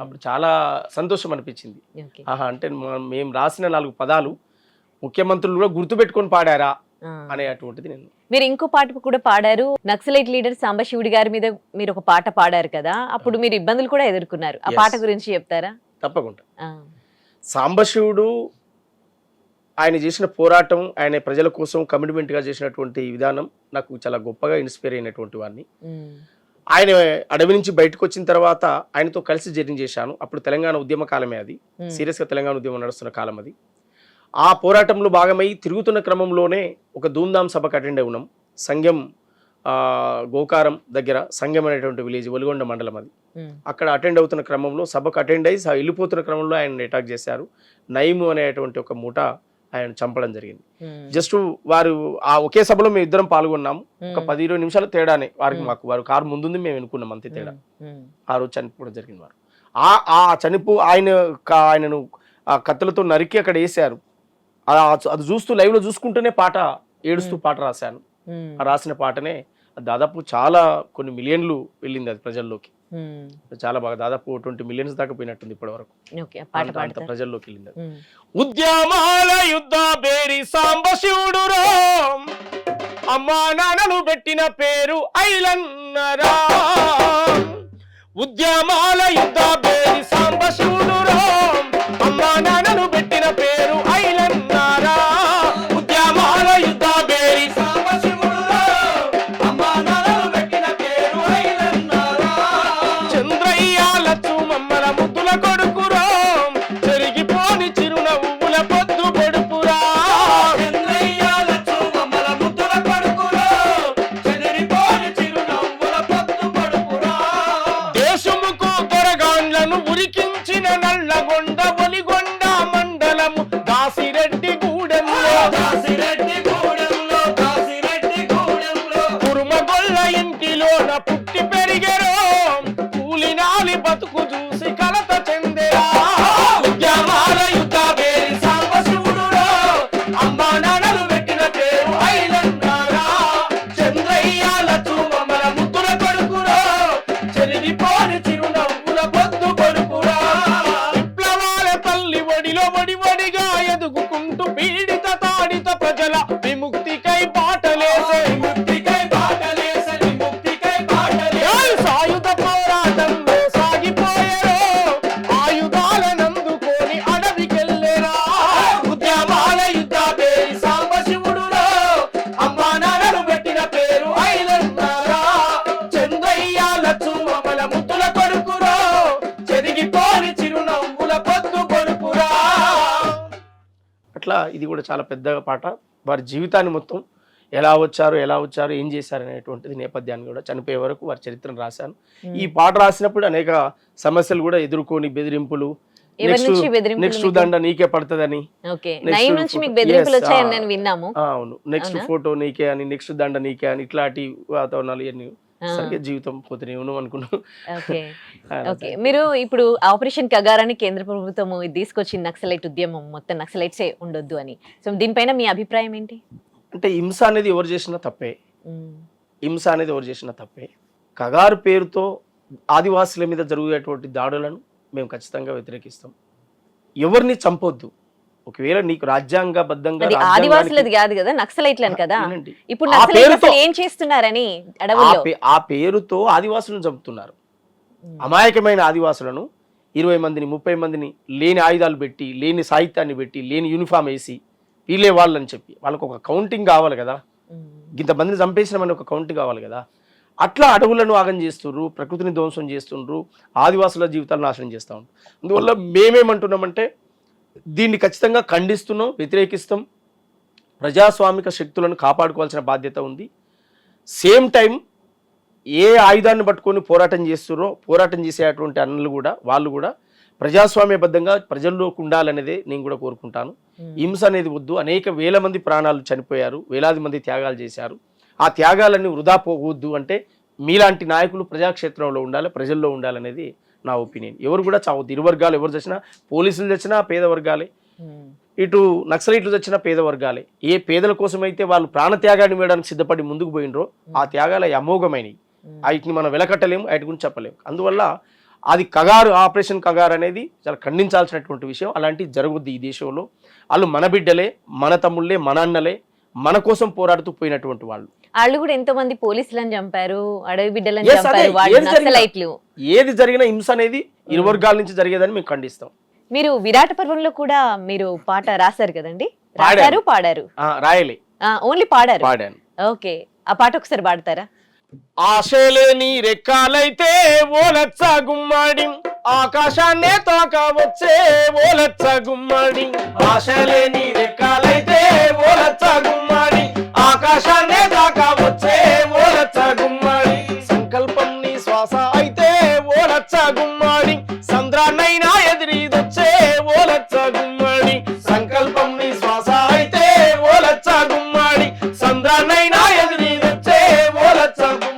అప్పుడు చాలా సంతోషం అనిపించింది. ఆహా, అంటే మేము రాసిన 4 పదాలు ముఖ్యమంత్రులు కూడా గుర్తుపెట్టుకొని పాడారా అనేటువంటిది. నేను మీరు ఇంకో పాట కూడా పాడారు, నక్సలైట్ లీడర్ సాంబశివుడి గారి మీద మీరు ఒక పాట పాడారు కదా, అప్పుడు మీరు ఇబ్బందులు కూడా ఎదుర్కొన్నారు. ఆ పాట గురించి చెప్తారా? తప్పకుండా. సాంబశివుడు ఆయన చేసిన పోరాటం, ఆయన ప్రజల కోసం కమిట్మెంట్ గా చేసినటువంటి విధానం నాకు చాలా గొప్పగా ఇన్స్పైర్ అయినటువంటి వాడిని. ఆయన అడవి నుంచి బయటకు వచ్చిన తర్వాత ఆయనతో కలిసి జర్నీ చేశాను. అప్పుడు తెలంగాణ ఉద్యమ కాలమే, అది సీరియస్ గా తెలంగాణ ఉద్యమం నడుస్తున్న కాలం అది. ఆ పోరాటంలో భాగమై తిరుగుతున్న క్రమంలోనే ఒక ధూమ్ధామ్ సభకు అటెండ్ అయి ఉన్నాం. సంగం గోకారం దగ్గర సంగం అనేటువంటి విలేజ్, ఒలిగొండ మండలం అది. అక్కడ అటెండ్ అవుతున్న క్రమంలో సభకు అటెండ్ అయ్యి వెళ్ళిపోతున్న క్రమంలో ఆయన అటాక్ చేశారు. నయీము అనేటువంటి ఒక మూట ఆయన చంపడం జరిగింది. జస్ట్ వారు ఆ ఒకే సభలో మేము ఇద్దరం పాల్గొన్నాము. ఒక 10-20 నిమిషాల తేడానే వారికి మాకు. వారు కారు ముందుంది, మేము ఎన్నుకున్నాం, అంతే తేడా. ఆ రోజు చనిపోవడం జరిగింది. వారు ఆయనను ఆ కత్తులతో నరికి అక్కడ వేసారు. అది చూస్తూ లైవ్ లో చూసుకుంటూనే పాట ఏడుస్తూ పాట రాశాను. ఆ రాసిన పాటనే దాదాపు చాలా కొన్ని మిలియన్లు వెళ్ళింది అది ప్రజల్లోకి. చాలా బాగా దాదాపు 20 మిలియన్స్ దాకా పోయినట్టుంది ఇప్పటి వరకు. ప్రజల్లోకి వెళ్ళింది. ఉద్యమాల యుద్ధ బేరి సాంబశివుడు రో, అమ్మా నాన్నలు పెట్టిన పేరు ఐలన్నరా. ఉద్యమాల యుద్ధ బేరి సాంబశివుడు రో, అమ్మా నాన్నలు పెట్టిన పేరు ఐలన్నరా. ఉద్యమాల యుద్ధ బేరి సాంబశివుడు రో, అమ్మా నాన్నలు పెట్టిన పేరు ఐలన్నరా. చంద్రయ్య లచ్చు మమ్మల ముద్దుల కొడుకురో, చెరిగిపోని చిరునవ్వుల పొద్దు పొడు తల్లి బతుకు చూసి కలత చెందేరా ఉద్యమాల యుద్ధ పేరి సాంబశివుడురా అమ్మా నాన్నలు పెట్టిన పేరు ఐలన్నారా చంద్రయ్యాల చూమల ముద్దుల కొడుకురా చెరిగిపోని చిరునవ్వుల పొద్దు కొడుకురా విప్లవాల తల్లి ఒడిలో వడివడిగా ఎదుగుకుంటూ పీడిత తాడిత ప్రజల విముక్తికై బాటలేసే సాయుధ పోరాటంలో సాగిపోయారో ఆయుధాలనందుకొని అడవికెళ్ళేరా ఉద్యమాల యుద్ధ పేరి సాంబశివుడురా అమ్మా నాన్నలు పెట్టిన పేరు ఐలన్నారా చంద్రయ్యాల చూమల ముద్దుల కొడుకురా చెరిగిపోని చిరునవ్వుల పొద్దు కొడుకురా. అట్లా ఇది కూడా చాలా పెద్ద పాట. వారి జీవితాన్ని మొత్తం ఎలా వచ్చారు ఏం చేశారు అనేటువంటిది నేపథ్యాన్ని కూడా చనిపోయే వరకు వారి చరిత్రను రాశాను. ఈ పాట రాసినప్పుడు అనేక సమస్యలు కూడా ఎదుర్కొని బెదిరింపులు, నెక్స్ట్ దండ నీకే పడుతుందని, అవును నెక్స్ట్ ఫోటో నీకే అని, నెక్స్ట్ దండ నీకే అని, ఇట్లాంటి వాతావరణాలు ఇవన్నీ సరిగ్గా జీవితం పోతే ఉన్నాం అనుకున్నాం. మీరు ఇప్పుడు ఆపరేషన్ కగారాన్ని కేంద్ర ప్రభుత్వం తీసుకొచ్చి నక్సలైట్ ఉద్యమం మొత్తం నక్సలైట్సే ఉండొద్దు అని, సో దీనిపైన మీ అభిప్రాయం ఏంటి? అంటే హింస అనేది ఎవరు చేసినా తప్పే. కగారు పేరుతో ఆదివాసుల మీద జరిగేటువంటి దాడులను మేము ఖచ్చితంగా వ్యతిరేకిస్తాం. ఎవరిని చంపొద్దు. ఒకవేళ నీకు రాజ్యాంగబద్ధంగా ఆదివాసులది కాదు కదా, నక్సలైట్లను కదా. ఇప్పుడు నక్సలైట్లు ఏం చేస్తున్నారని ఆ పేరుతో ఆదివాసులను చంపుతున్నారు. అమాయకమైన ఆదివాసులను 20 మందిని 30 మందిని లేని ఆయుధాలు పెట్టి, లేని సాహిత్యాన్ని పెట్టి, లేని యూనిఫామ్ వేసి వీళ్ళే వాళ్ళని చెప్పి వాళ్ళకు ఒక కౌంటింగ్ కావాలి కదా. ఇంతమందిని చంపేసినామని ఒక కౌంటింగ్ కావాలి కదా. అట్లా అడవులను ఆగం చేస్తున్నారు, ప్రకృతిని ధ్వంసం చేస్తున్నారు, ఆదివాసుల జీవితాలు నాశనం చేస్తూ ఉంటారు. అందువల్ల మేమేమంటున్నామంటే దీన్ని ఖచ్చితంగా ఖండిస్తున్నాం, వ్యతిరేకిస్తాం. ప్రజాస్వామిక శక్తులను కాపాడుకోవాల్సిన బాధ్యత ఉంది. సేమ్ టైం ఏ ఆయుధాన్ని పట్టుకొని పోరాటం చేసేటువంటి అన్నలు కూడా వాళ్ళు కూడా ప్రజాస్వామ్యబద్ధంగా ప్రజల్లోకి ఉండాలనేదే నేను కూడా కోరుకుంటాను. హింస అనేది వద్దు. అనేక వేల మంది ప్రాణాలు చనిపోయారు, వేలాది మంది త్యాగాలు చేశారు. ఆ త్యాగాలన్నీ వృధా పోవద్దు అంటే మీలాంటి నాయకులు ప్రజాక్షేత్రంలో ఉండాలి, ప్రజల్లో ఉండాలనేది నా ఒపీనియన్. ఎవరు కూడా చావద్దు. ఇరు వర్గాలు ఎవరు చచ్చినా, పోలీసులు చచ్చినా పేద వర్గాలే, ఇటు నక్సలైట్లు చచ్చినా పేద వర్గాలే. ఏ పేదల కోసమైతే వాళ్ళు ప్రాణత్యాగాన్ని వేయడానికి సిద్ధపడి ముందుకు పోయినరో ఆ త్యాగాలు అమోఘమైనవి. వాటిని మనం వెలకట్టలేము, వాటి గురించి చెప్పలేము. అందువల్ల అది ఆపరేషన్ కగారు అనేది చాలా ఖండించాల్సినటువంటి విషయం. అలాంటివి జరగొద్దు ఈ దేశంలో. వాళ్ళు మన బిడ్డలే, మన తమ్ముళ్ళే, మన అన్నలే, మన కోసం పోరాడుతూ పోయినటువంటి వాళ్ళు. వాళ్ళు కూడా ఎంతో మంది పోలీసులను చంపారు, అడవి బిడ్డలను చంపారు. ఏది జరిగినా హింస అనేది ఇరు వర్గాల నుంచి జరిగేదని మేము ఖండిస్తాం. మీరు విరాట పర్వంలో కూడా మీరు పాట రాశారు కదండి? పాడారు? రాయలే, ఓన్లీ పాడాను. ఓకే, ఆ పాట ఒకసారి పాడతారా? ఆశలేని రెక్కాలైతే ఓలచ్చ గుమ్మడి, ఆకాశాన్నే తాక వచ్చే ఓలచ్చ గుమ్మడి. ఆశలేని రెక్కాలైతే ఓలచ్చ గుమ్మడి, ఆకాశాన్నే తాక వచ్చే ఓలచ్చ గుమ్మడి. సంకల్పం నీ శ్వాస అయితే ఓలచ్చ గుమ్మడి, సంద్రాన్నైనా ఎదిరిదొచ్చే ఓలచ్చ గుమ్మడి. సంకల్పం నీ శ్వాస అయితే ఓలచ్చ గుమ్మడి, సంద్రాన్నైనా ఎదిరిదొచ్చే ఓలచ్చ గుమ్మడి.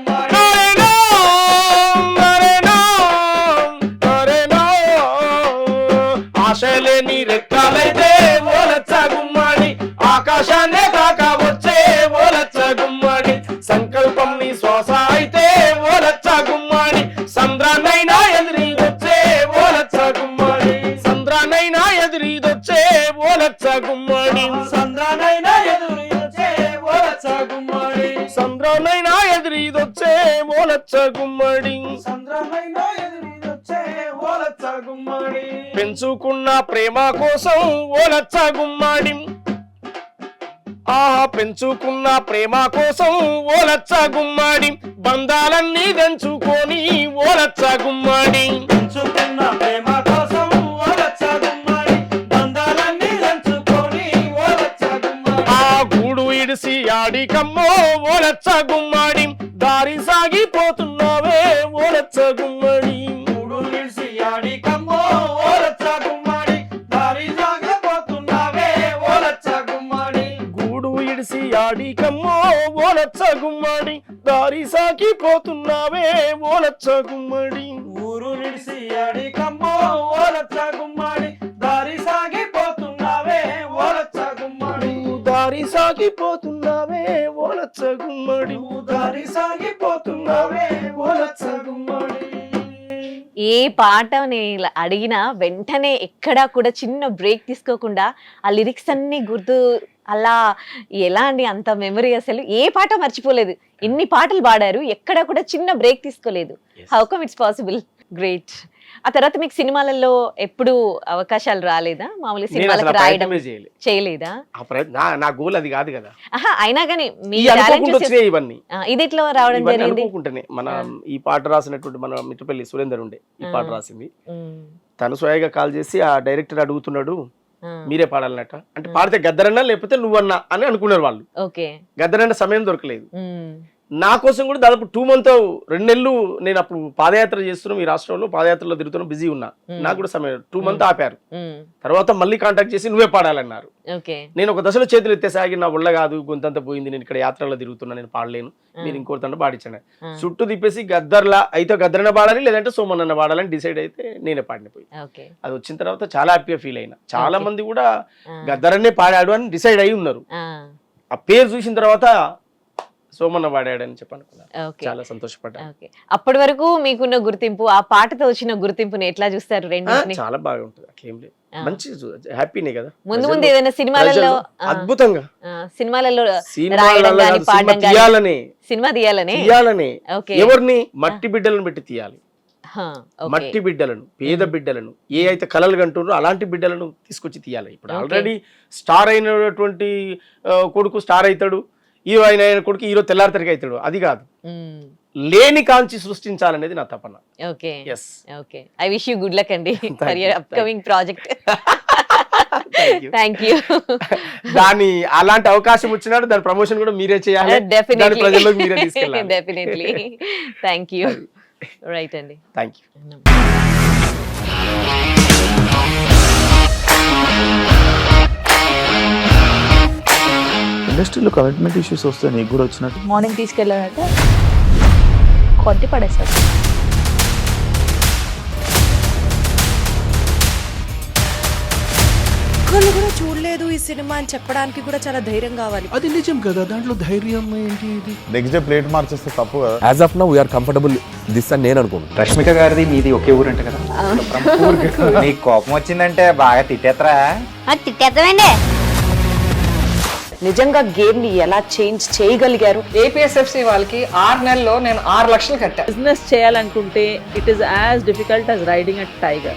ఆశలేని రెక్కాలైతే ఓలచ్చ గుమ్మడి, ఆకాశాన్నే తాకా వచ్చే ఓలచ్చ గుమ్మడి. సంకల్పం నీ శ్వాస అయితే ఓలచ్చ గుమ్మడి, సంద్రాన్నైనా ఎదిరిదొచ్చే ఓలచ్చ గుమ్మడి. సంద్రాన్నైనా ఎదిరిదొచ్చే ఓలచ్చ గుమ్మడి. సంద్రాన్నైనా ఎదిరిదొచ్చే ఓలచ్చ గుమ్మడి. సంద్రాన్నైనా ఎదిరిదొచ్చే ఓలచ్చ గుమ్మడి. సంద్రాన్నైనా ఎదిరిదొచ్చే ఓలచ్చ గుమ్మడి. పెంచుకున్న ప్రేమ కోసం ఓలచ్చ గుమ్మడి, పెంచుకున్న ప్రేమ కోసం ఓలచ్చ గుమ్మడి. బంధాలన్నీ తెంచుకొని ఓలచ్చ గుమ్మడి. పెంచుకున్న ప్రేమ కోసం ఓలచ్చ గుమ్మడి, బంధాలన్నీ తెంచుకొని ఓలచ్చ గుమ్మడి. గూడు ఇడిసి ఆడికమ్మో ఓలచ్చ గుమ్మడి, దారి సాగిపోతున్నావే ఓలచ్చ గుమ్మడి. గూడు ఇడిసి ఆడికమ్మో ఓలచ్చ గుమ్మడి, దారి సాగిపోతున్నావే ఓలచ్చ గుమ్మడి. గూడు ఇడిసి ఆడికమ్మో ఓలచ్చ గుమ్మడి, దారి సాగిపోతున్నావే ఓలచ్చ గుమ్మడి. ఊరు నిడిసి సాగిపోతున్నావే ఓలచ్చ గుమ్మడి దారి సాగిపోతున్నావే ఓలచ్చ గుమ్మడి. ఏ పాట నేను ఇలా అడిగినా వెంటనే ఎక్కడా కూడా చిన్న బ్రేక్ తీసుకోకుండా ఆ లిరిక్స్ అన్ని గుర్తు అలా ఎలా అండి అంత మెమరీ అసలు ఏ పాట మర్చిపోలేదు ఎన్ని పాటలు పాడారు ఎక్కడా కూడా చిన్న బ్రేక్ తీసుకోలేదు how come it's possible great ఆ తర్వాత మీకు సినిమాలలో ఎప్పుడు అవకాశాలు రాలేదా మామూలు సినిమాలకు రాయడం చేయలేదా నా గోల్ అది కాదు కదా ఆహా అయినా కానీ మీ ఈ అనుకోకుండా వచ్చినాయి ఇవన్నీ ఇది ఎట్లా రావడం ఇవన్నీ జరిగింది అనుకోకుండానే మన ఈ పాట రాసినటువంటి మన మిట్టపల్లి సురేందర్ ఉండే ఈ పాట రాసింది తను స్వయంగా కాల్ చేసి ఆ డైరెక్టర్ అడుగుతున్నాడు మీరే పాడాలన్నట అంటే పాడితే గద్దరన్నా లేకపోతే నువ్వన్నా అని అనుకున్నారు వాళ్ళు ఓకే గద్దరన్న సమయం దొరకలేదు నా కోసం కూడా దాదాపు 2 months 2 నెలలు నేను అప్పుడు పాదయాత్ర చేస్తున్నాం ఈ రాష్ట్రంలో పాదయాత్రలో తిరుగుతున్నాం బిజీ ఉన్నా నాకు కూడా సమయం 2 months ఆపారు తర్వాత మళ్ళీ కాంటాక్ట్ చేసి నువ్వే పాడాలన్నారు నేను ఒక దశలో చేతులు ఎత్తేసాగి నా ఒళ్ళ కాదు గొంతంతా పోయింది నేను ఇక్కడ యాత్రలో తిరుగుతున్నా నేను పాడలేను మీరు ఇంకోటితో పాడించాను చుట్టూ తిప్పేసి గద్దర్లా అయితే గద్దరన్న పాడాలి లేదంటే సోమన్న పాడాలని డిసైడ్ అయితే నేనే పాడిపోయి అది వచ్చిన తర్వాత చాలా హ్యాపీగా ఫీల్ అయినా చాలా మంది కూడా గద్దరన్నే పాడాడు అని డిసైడ్ అయి ఉన్నారు ఆ పేరు చూసిన తర్వాత సోమన్న పాడాడని చెప్పనుకున్నాను చాలా సంతోషపడ్డా అప్పటి వరకు మీకున్న గుర్తింపు ఆ పాటతో వచ్చిన గుర్తింపుని ఎట్లా చూస్తారు రెండింటిని చాలా బాగా ఉంటుంది అట్లేం లేదు మంచి హ్యాపీనే కదా ముందు ముందు ఏదైనా సినిమాలలో అద్భుతంగా సినిమాలలో రాయడం గాని పాడడం గాని సినిమా తీయాలనే ఎవరిని మట్టి బిడ్డలను పెట్టి తీయాలి మట్టి బిడ్డలను పేద బిడ్డలను ఏ అయితే కలలు కంటున్నారో అలాంటి బిడ్డలను తీసుకొచ్చి తీయాలి ఇప్పుడు ఆల్రెడీ స్టార్ అయినటువంటి కొడుకు స్టార్ అవుతాడు హీరో అయిన కొడుకు హీరో తెల్లారితరికి అవుతాడు అది కాదు లేని కాంచి సృష్టించాలనేది నా తపన okay okay I wish you good luck అండి for your upcoming project thank you దాని అలాంటి అవకాశం వచ్చినాడు దాని ప్రమోషన్ కూడా మీరే చేయాలి దాని ప్రజల్లోకి మీరే తీసుకెళ్ళాలి డెఫినెట్లీ థ్యాంక్ యూ రైట్ అండి థ్యాంక్ యూ ఇండస్ట్రీలో కమిట్మెంట్ ఇష్యూస్ వస్తే నీకు కూడా వచ్చినట్టు మార్నింగ్ తీసుకెళ్ళానంటే కొట్టి పడేస్తారు ఒక్కళ్ళు కూడా చూడలేదు ఈ సినిమా అని చెప్పడానికి కూడా చాలా ధైర్యం కావాలి. అది నిజం కదా, దాంట్లో ధైర్యం ఏంటి? నెక్స్ట్ డే ప్లేట్ మార్చేస్తే తప్పు కదా. As of now we are comfortable this అని నేను అనుకుంటున్నాను. రష్మిక గారిది మీది ఒకే ఊరు అంట కదా. నీకు కోపం వచ్చిందంటే బాగా తిట్టేత్తరా? తిట్టేద్దామండి. నిజంగా గేమ్ ని ఎలా చేంజ్ చేయగలిగారు? ఏపీఎస్ఎఫ్సి వాళ్ళకి 6 నెలల్లో నేను 6 లక్షలు కట్టా. బిజినెస్ చేయాలనుకుంటే it is as difficult as riding a tiger.